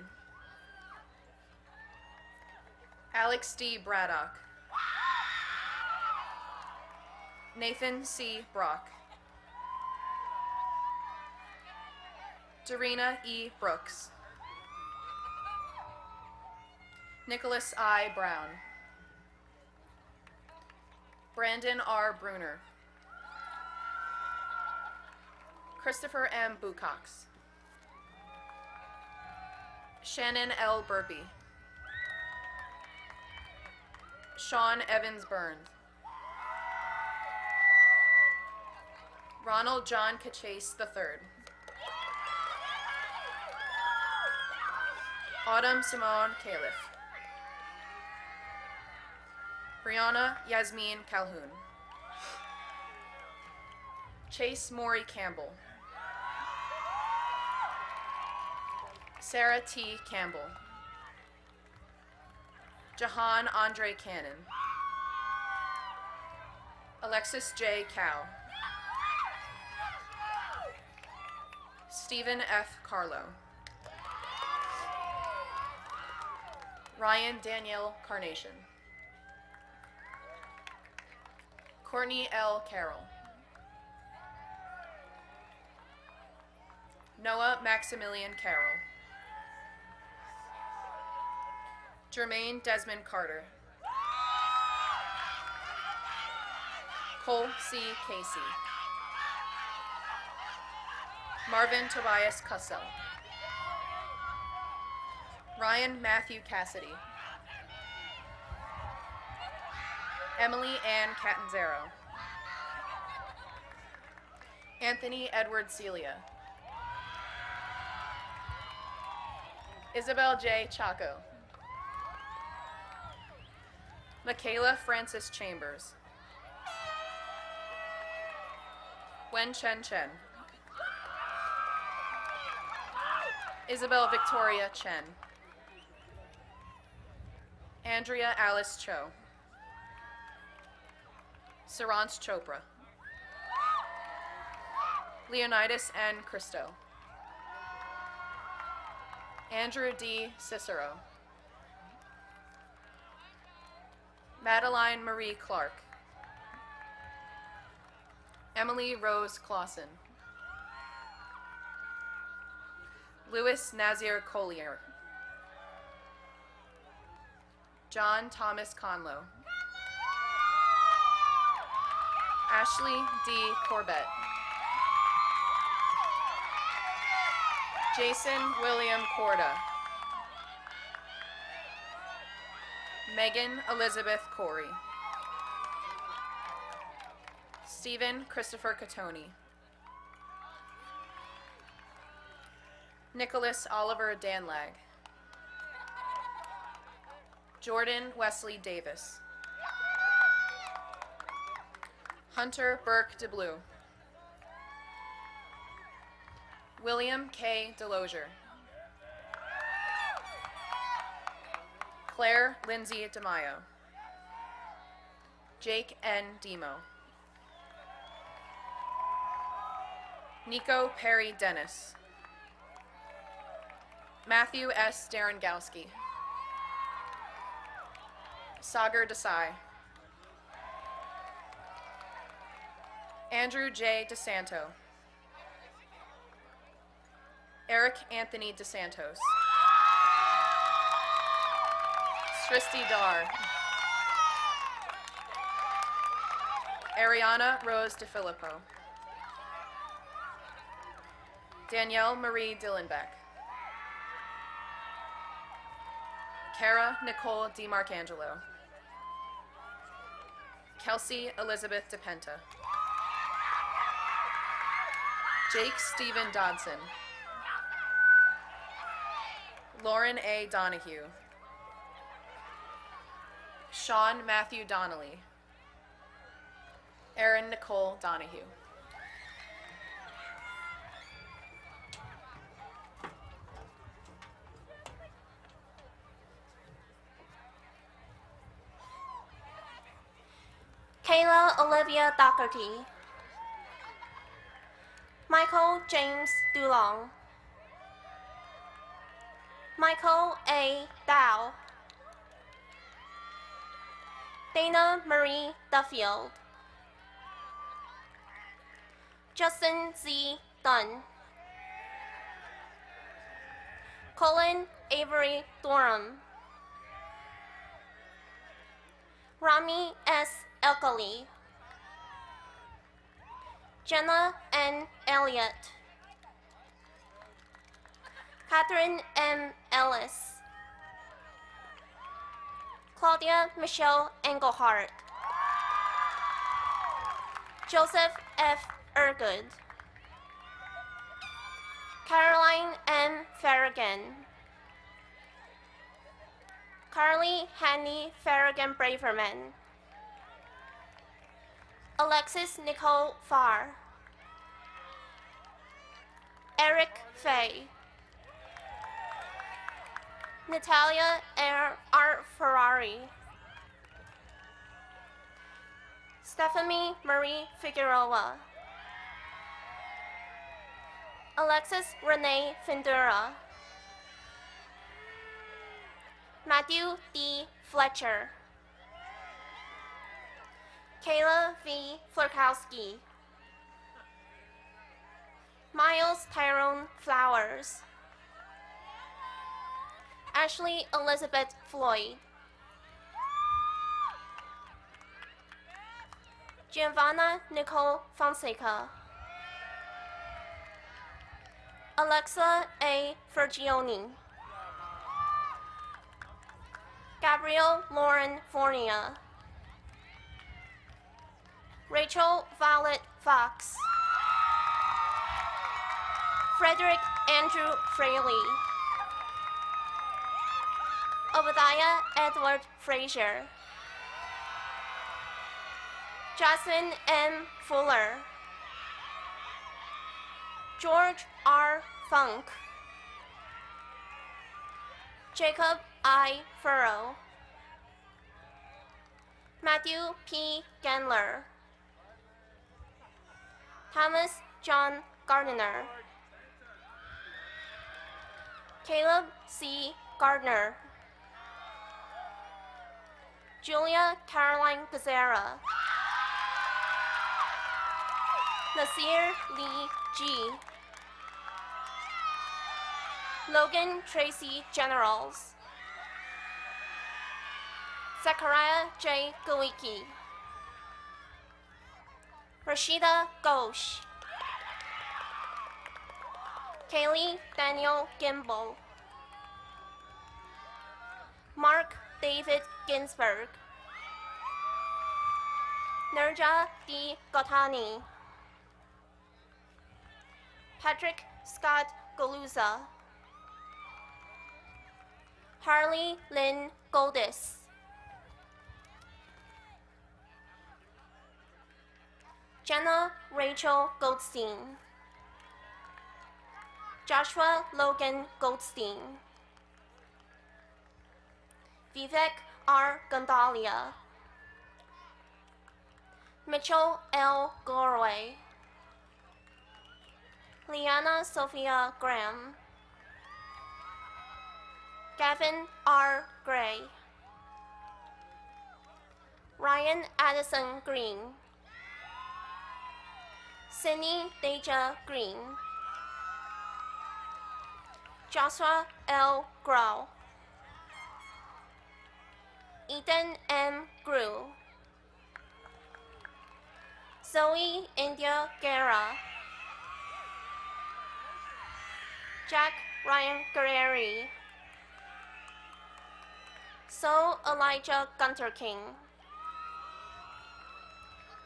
Alex D. Braddock. Nathan C. Brock. Darina E. Brooks. Nicholas I. Brown. Brandon R. Bruner. Christopher M. Bucox. Shannon L. Burpee. Sean Evans Burns. Ronald John Cachase III. Autumn Simone Califf. Brianna Yasmin Calhoun. Chase Maury Campbell. Sarah T. Campbell. Jahan Andre Cannon. Alexis J. Cow. Stephen F. Carlo. Ryan Danielle Carnation. Courtney L. Carroll. Noah Maximilian Carroll. Jermaine Desmond Carter. Cole C. Casey. Marvin Tobias Cussell. Ryan Matthew Cassidy. Emily Ann Catanzaro. Anthony Edward Celia. Isabel J. Chaco. Michaela Francis Chambers. Wen Chen Chen. Isabel Victoria Chen. Andrea Alice Cho. Sarance Chopra. Leonidas N. Christo. Andrew D. Cicero. Madeline Marie Clark. Emily Rose Clausen. Louis Nazir Collier. John Thomas Conlow. Ashley D. Corbett. Jason William Corda. Megan Elizabeth Corey. Stephen Christopher Catoni. Nicholas Oliver Danlag. Jordan Wesley Davis. Hunter Burke DeBlue. William K. Delozier. Claire Lindsay DeMaio. Jake N. Demo. Nico Perry Dennis. Matthew S. Darengowski. Sagar Desai. Andrew J. DeSanto. Eric Anthony DeSantos. Sristi Dar. Ariana Rose DeFilippo. Danielle Marie Dillenbeck. Kara Nicole DiMarcangelo. Kelsey Elizabeth DePenta. Jake Stephen Dodson. Lauren A. Donahue. Sean Matthew Donnelly. Erin Nicole Donahue. Kayla Olivia Doherty. Michael James Dulong. Michael A. Dow. Dana Marie Duffield. Justin Z. Dunn. Colin Avery Durham. Rami S. Elkali. Jenna N. Elliott. Catherine M. Ellis. Claudia Michelle Engelhardt. Joseph F. Ergood. Caroline M. Farragon. Carly Hanny Farragon Braverman. Alexis Nicole Farr. Eric Fay. Natalia R. Ferrari. Stephanie Marie Figueroa. Alexis Renee Findura. Matthew D. Fletcher. Kayla V. Florkowski. Miles Tyrone Flowers. Ashley Elizabeth Floyd. Giovanna Nicole Fonseca. Alexa A. Fergioni. Gabrielle Lauren Fornia. Rachel Violet Fox. Frederick Andrew Fraley. Obadiah Edward Frazier. Jasmine M. Fuller. George R. Funk. Jacob I. Furrow. Matthew P. Gendler. Thomas John Gardner. Caleb C. Gardner. Julia Caroline Pizarra. Nasir Lee G. Logan Tracy Generals. Zachariah J. Gowicki. Rashida Ghosh. Kaylee Daniel Gimbel. Mark David Ginsberg. Nerja D. Gotani. Patrick Scott Galuza. Harley Lynn Goldis. Jenna Rachel Goldstein. Joshua Logan Goldstein. Vivek R. Gandalia. Mitchell L. Gorway. Liana Sophia Graham, Gavin R. Gray, Ryan Addison Green, Sydney Deja Green, Joshua L. Grau, Eden M. Grew, Zoe India Guerra, Jack Ryan Guerreri, So Elijah Gunter King,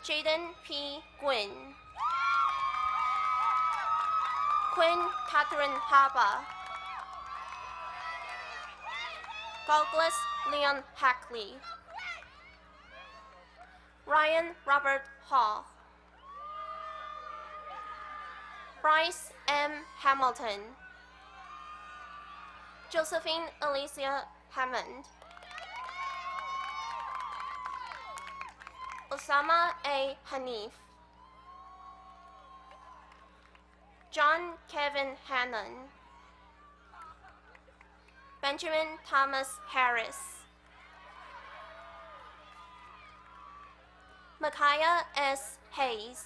Jaden P. Gwynn, Quinn Catherine Haba, Douglas Leon Hackley, Ryan Robert Hall, Bryce M. Hamilton, Josephine Alicia Hammond, Osama A. Hanif, John Kevin Hannon, Benjamin Thomas Harris, Micaiah S. Hayes,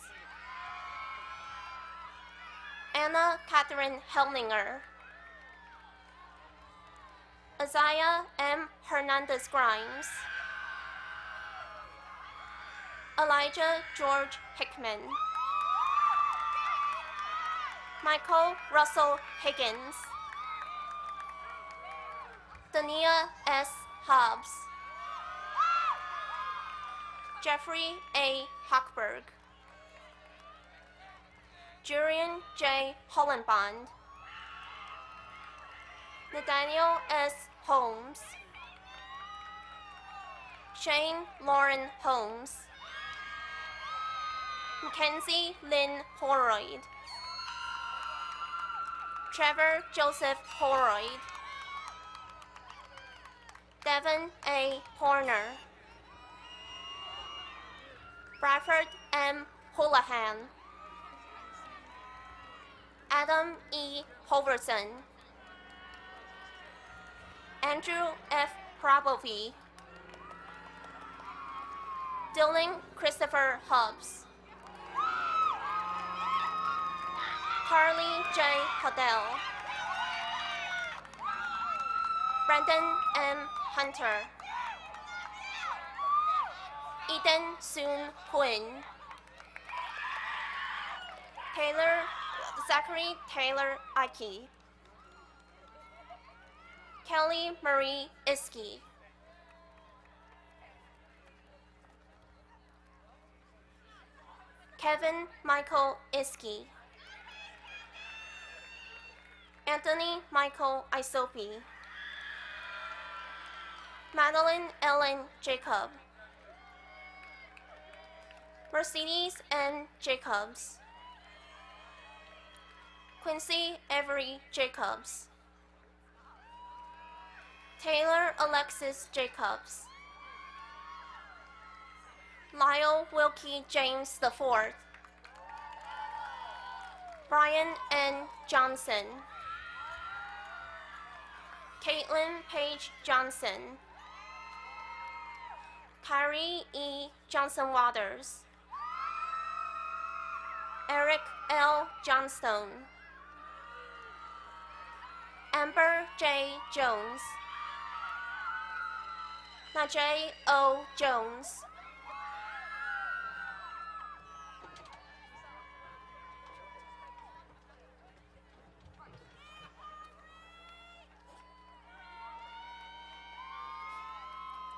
Anna Catherine Helminger, Isaiah M. Hernandez Grimes, Elijah George Hickman, Michael Russell Higgins, Dania S. Hobbs, Jeffrey A. Hochberg, Jurian J. Hollenbond, Nathaniel S. Holmes, Shane Lauren Holmes, Mackenzie Lynn Holroyd, Trevor Joseph Holroyd, Devin A. Horner, Bradford M. Houlihan, Adam E. Hoverson, Andrew F. Probovy, Dylan Christopher Hobbs, Harley J. Hodell, Brendan M. Hunter, Eden Soon Quinn, Zachary Taylor Ike, Kelly Marie Iski, Kevin Michael Iski, Anthony Michael Isopi, Madeline Ellen Jacob, Mercedes N. Jacobs, Quincy Avery Jacobs, Taylor Alexis Jacobs, Lyle Wilkie James IV, Brian N. Johnson, Caitlin Paige Johnson, Kyrie E. Johnson Waters, Eric L. Johnstone, Amber J. Jones, Najee O. Jones,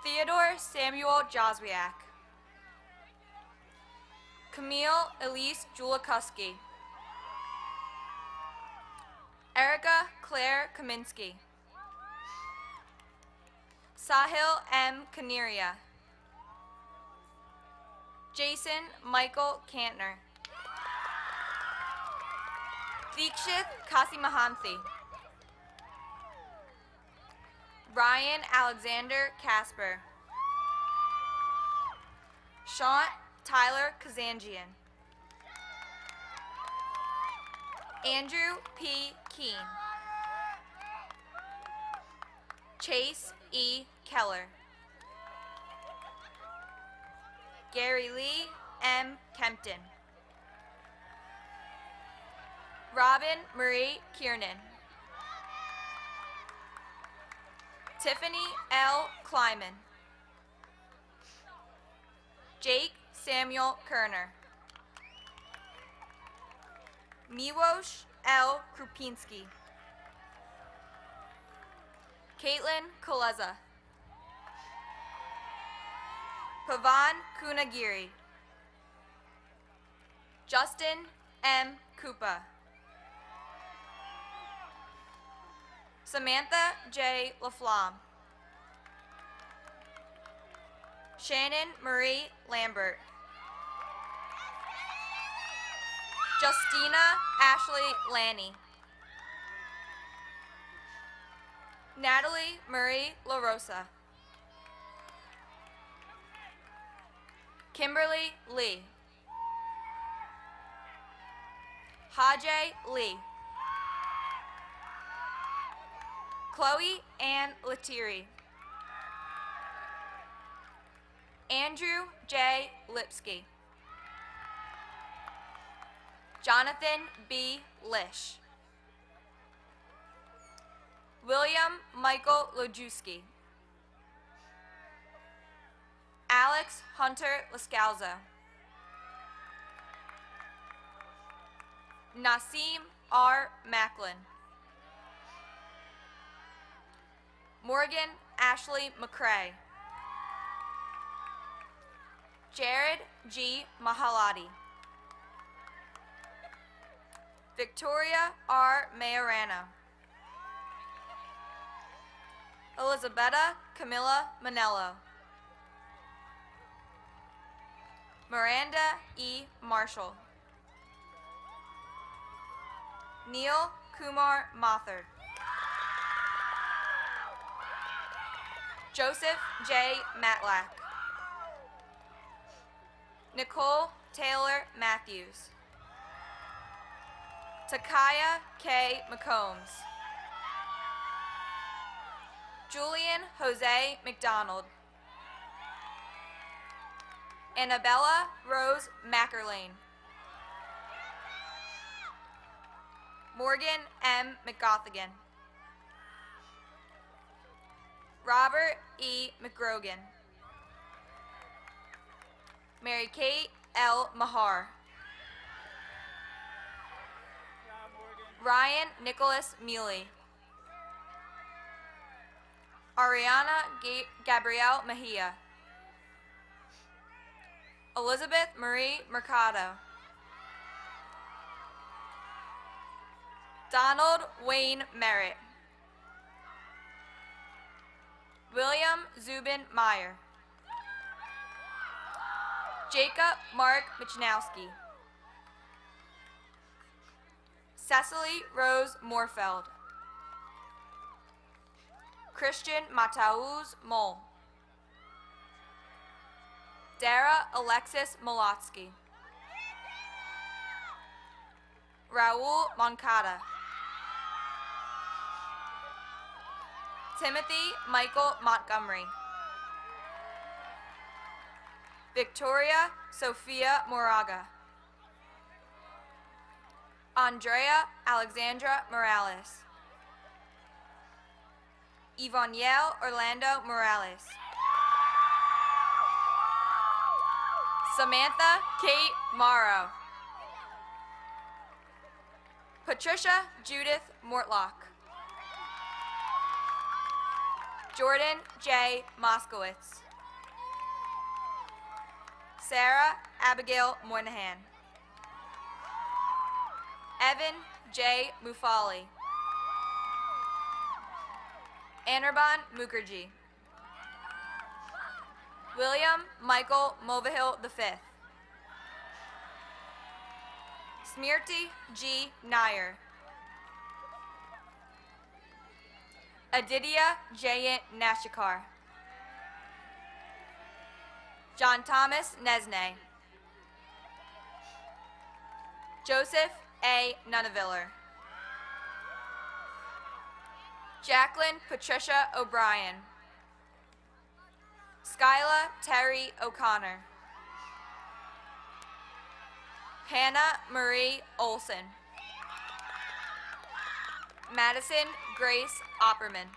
Theodore Samuel Joswiak, Camille Elise Julikuski, Erica Claire Kaminsky, Sahil M. Kaniria, Jason Michael Kantner, Deekshith Kasimahanthi, Ryan Alexander Casper, Sean Tyler Kazanjian, Andrew P. Keene. Chase E. Keller. Gary Lee M. Kempton. Robin Marie Kiernan. Tiffany L. Kleiman. Jake Samuel Kerner. Miłosz L. Krupinski. Caitlin Koleza. Pavan Kunagiri. Justin M. Koopa. Samantha J. LaFlamme. Shannon Marie Lambert. Justina Ashley Lanny. Natalie Marie LaRosa. Kimberly Lee. Hajay Lee. Chloe Ann Lettieri. Andrew J. Lipsky. Jonathan B. Lish. William Michael Lojewski. Alex Hunter Lascalzo. Nasim R. Macklin. Morgan Ashley McCrae. Jared G. Mahalati. Victoria R. Majorano. Elizabetta Camilla Manello. Miranda E. Marshall. Neil Kumar Mothard. Joseph J. Matlack. Nicole Taylor Matthews. Takaya K. McCombs. Julian Jose McDonald. Annabella Rose Mackerlane. Morgan M. McGothigan. Robert E. McGrogan. Mary Kate L. Mahar. Ryan Nicholas Mealy. Ariana Gabrielle Mejia. Elizabeth Marie Mercado. Donald Wayne Merritt. William Zubin Meyer. Jacob Mark Michnowski. Cecily Rose Moorfeld. Christian Matauz Mole. Dara Alexis Molotsky. Raul Moncada. Timothy Michael Montgomery. Victoria Sophia Moraga. Andrea Alexandra Morales. Yvonniel Orlando Morales. Samantha Kate Morrow. Patricia Judith Mortlock. Jordan J. Moskowitz. Sarah Abigail Moynihan. Evan J. Mufali. Anirban Mukherjee. William Michael Movahil V. Smirti G. Nair. Aditya Jayant Nashikar. John Thomas Nesne. Joseph A. Nunaviller. Jacqueline Patricia O'Brien. Skyla Terry O'Connor. Hannah Marie Olson. Madison Grace Opperman.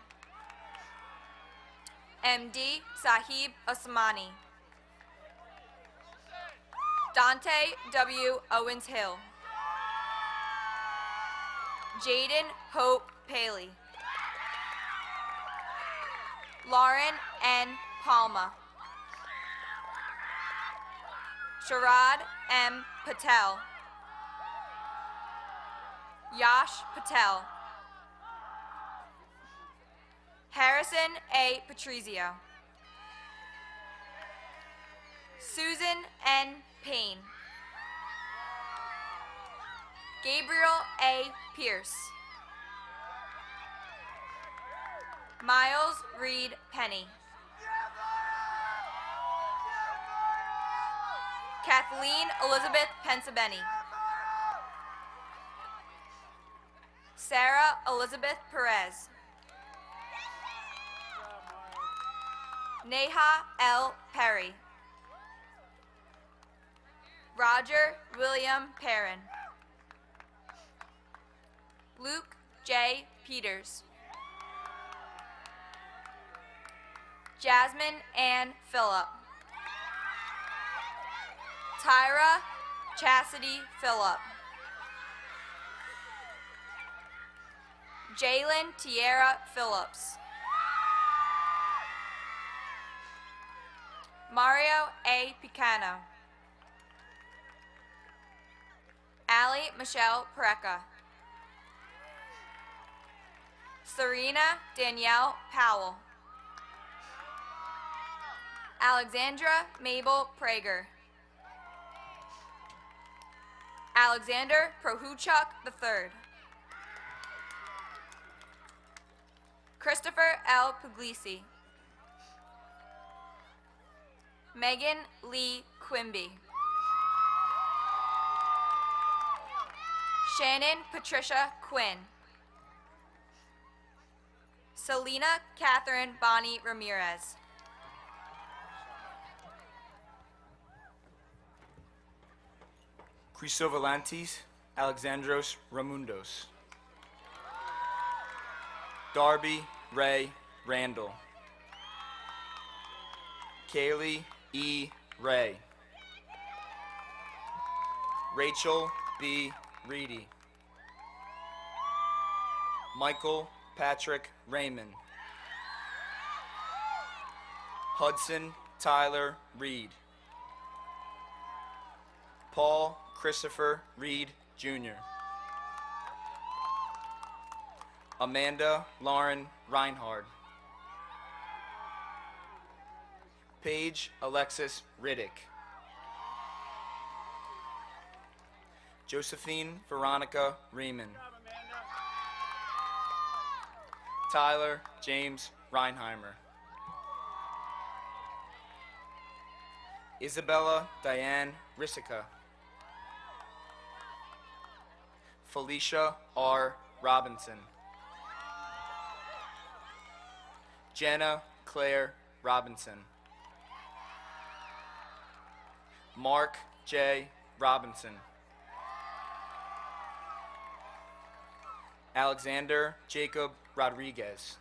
MD Sahib Osmani. Dante W. Owens Hill. Jaden Hope Paley. Lauren N. Palma. Sharad M. Patel. Yash Patel. Harrison A. Patrizio. Susan N. Payne. Gabriel A. Pierce. Miles Reed Penny. Kathleen Elizabeth Pensabeni. Sarah Elizabeth Perez. Neha L. Perry. Roger William Perrin. Luke J. Peters. Jasmine Ann Phillip. Tyra Chastity Phillip. Jalen Tierra Phillips. Mario A. Picano. Allie Michelle Pareca. Serena Danielle Powell. Alexandra Mabel Prager. Alexander Prohuchuk III. Christopher L. Puglisi. Megan Lee Quimby. Shannon Patricia Quinn. Selena Catherine Bonnie Ramirez. Chrysovolantes Alexandros Ramundos. Darby Ray Randall. Kaylee E. Ray. Rachel B. Reedy. Michael Patrick Raymond. Hudson Tyler Reed. Paul Christopher Reed Jr. Amanda Lauren Reinhard. Paige Alexis Riddick. Josephine Veronica Riemann. Tyler James Reinheimer. Isabella Diane Rissica. Felicia R. Robinson. Jenna Claire Robinson. Mark J. Robinson. Alexander Jacob Rodriguez.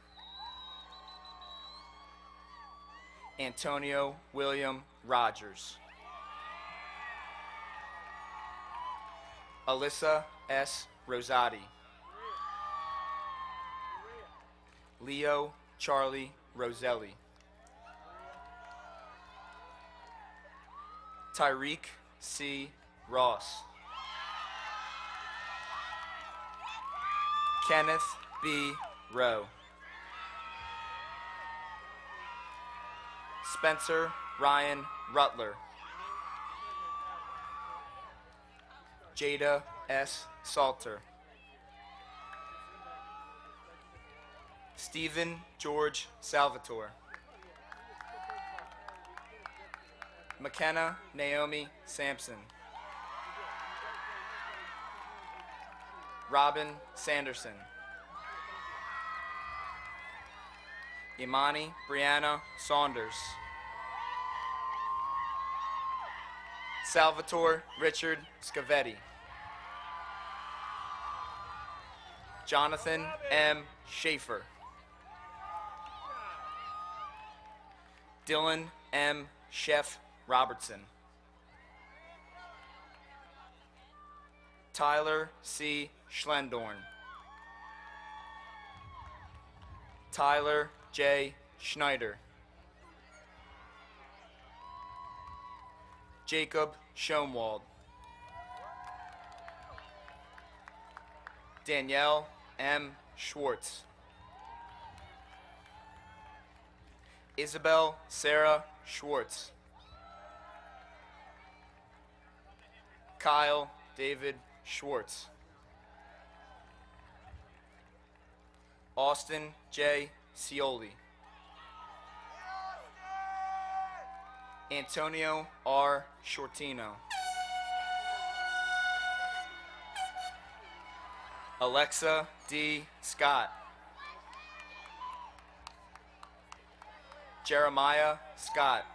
Antonio William Rogers. Alyssa S. Rosati. Leo Charlie Roselli. Tyreek C. Ross. Kenneth B. Rowe. Spencer Ryan Rutler. Jada S. Salter. Stephen George Salvatore. McKenna Naomi Sampson. Robin Sanderson. Imani Brianna Saunders. Salvatore Richard Scavetti. Jonathan M. Schaefer. Dylan M. Chef Robertson. Tyler C. Schlendorn. Tyler J. Schneider. Jacob Schoenwald. Danielle M. Schwartz. Isabel Sarah Schwartz. Kyle David Schwartz. Austin J. Scioli. Antonio R. Shortino. Alexa D. Scott. Jeremiah Scott.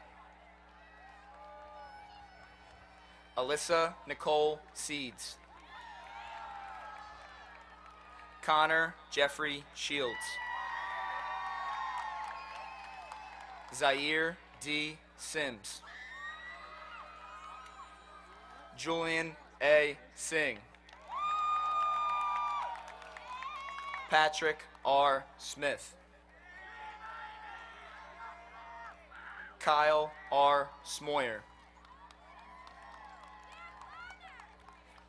Alyssa Nicole Seeds. Connor Jeffrey Shields. Zaire D. Sims. Julian A. Singh. Patrick R. Smith. Kyle R. Smoyer.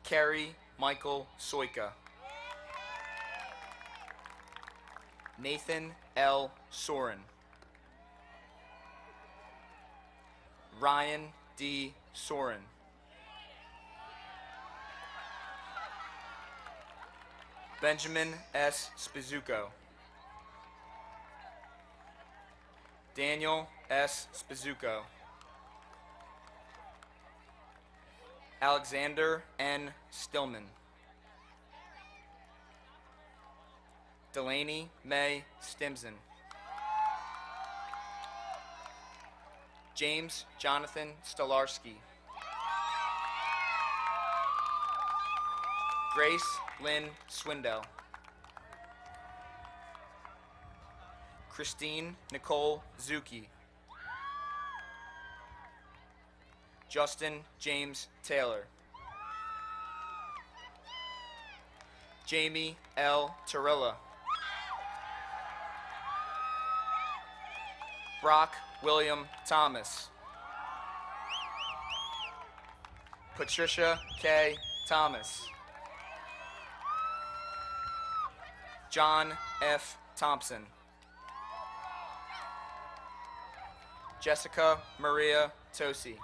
Kerry Michael Soika. Nathan L. Soren. Ryan D. Soren. Benjamin S. Spizuko. Daniel S. Spizuko. Alexander N. Stillman. Delaney May Stimson. James Jonathan Stolarski. Grace Lynn Swindell. Christine Nicole Zuki. Justin James Taylor. Jamie L. Torilla. Brock William Thomas. Patricia K. Thomas. John F. Thompson. Jessica Maria Tosi.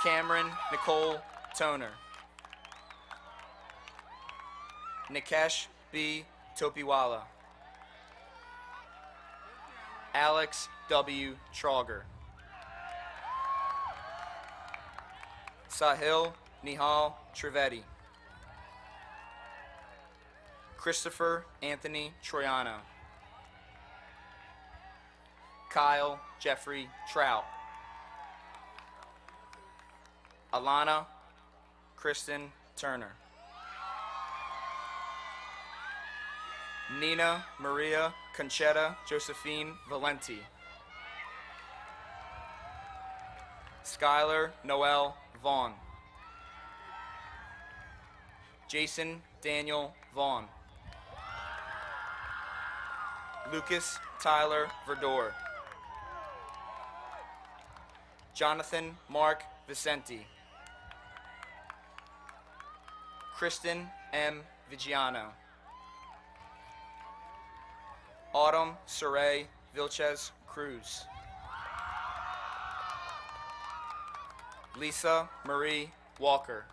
Cameron Nicole Toner. Nikesh B. Topiwala. Alex W. Trauger. Sahil Nihal Trivedi. Christopher Anthony Troiano. Kyle Jeffrey Trout. Alana Kristen Turner. Nina Maria Conchetta Josephine Valenti. Skylar Noel Vaughn. Jason Daniel Vaughn. Lucas Tyler Verdor. Jonathan Mark Vicenti. Kristen M. Vigiano. Autumn Saray Vilches Cruz. Lisa Marie Walker.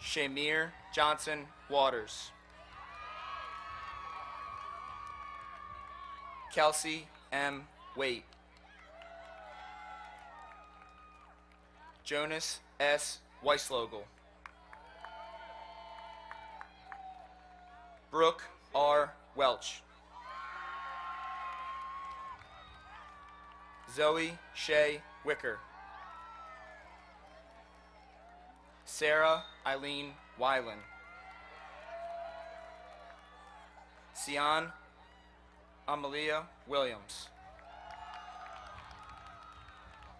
Shamir Johnson Waters. Kelsey M. Waite. Jonas S. Weislogel. Brooke R. Welch. Zoe Shea Wicker. Sarah Eileen Weiland. Sian Amelia Williams.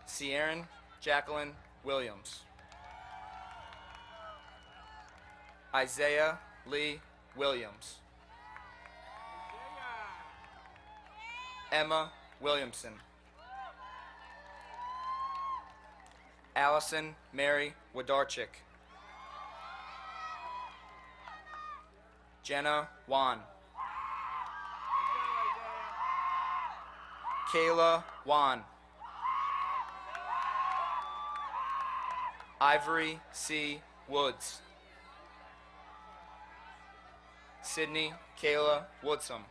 Sierran Jacqueline Williams. Isaiah Lee Williams. Emma Williamson. Allison Mary Wodarczyk. Jenna Wan. Kayla Wan. Ivory C. Woods. Sydney Kayla Woodsum.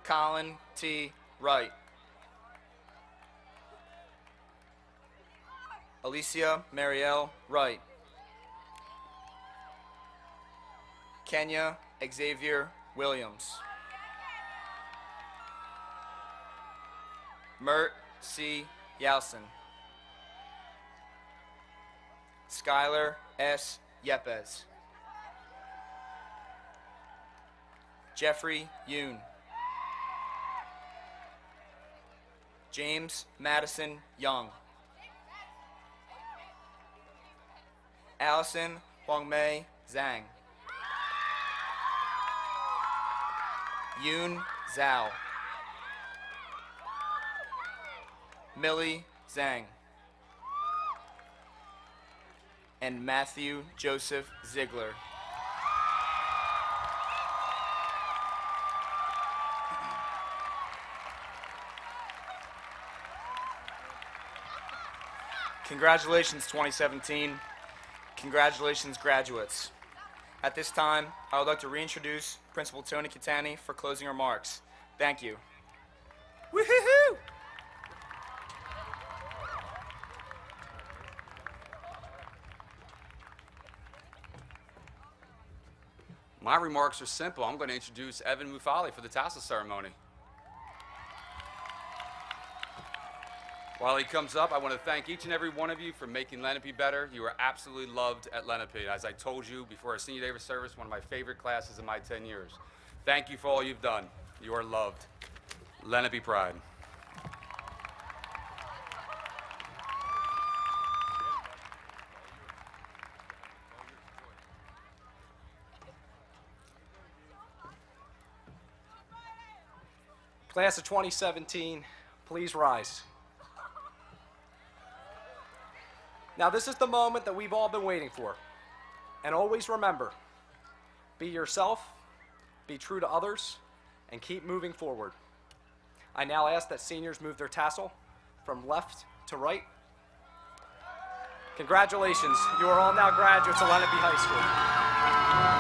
Colin T. Wright. Alicia Marielle Wright. Kenya Xavier Williams. Mert C. Yalson. Skylar S. Yepes. Jeffrey Yoon. James Madison Young. Allison Huangmei Zhang. Yoon Zhao. Millie Zhang. And Matthew Joseph Ziegler. Congratulations, 2017. Congratulations, graduates. At this time, I would like to reintroduce Principal Tony Catani for closing remarks. Thank you. Woo-hoo-hoo! My remarks are simple. I'm going to introduce Evan Mufali for the tassel ceremony. While he comes up, I want to thank each and every one of you for making Lenape better. You are absolutely loved at Lenape. As I told you before our senior day of service, one of my favorite classes in my 10 years. Thank you for all you've done. You are loved. Lenape pride. Class of 2017, please rise. Now this is the moment that we've all been waiting for. And always remember, be yourself, be true to others, and keep moving forward. I now ask that seniors move their tassel from left to right. Congratulations, you are all now graduates of Lenape High School.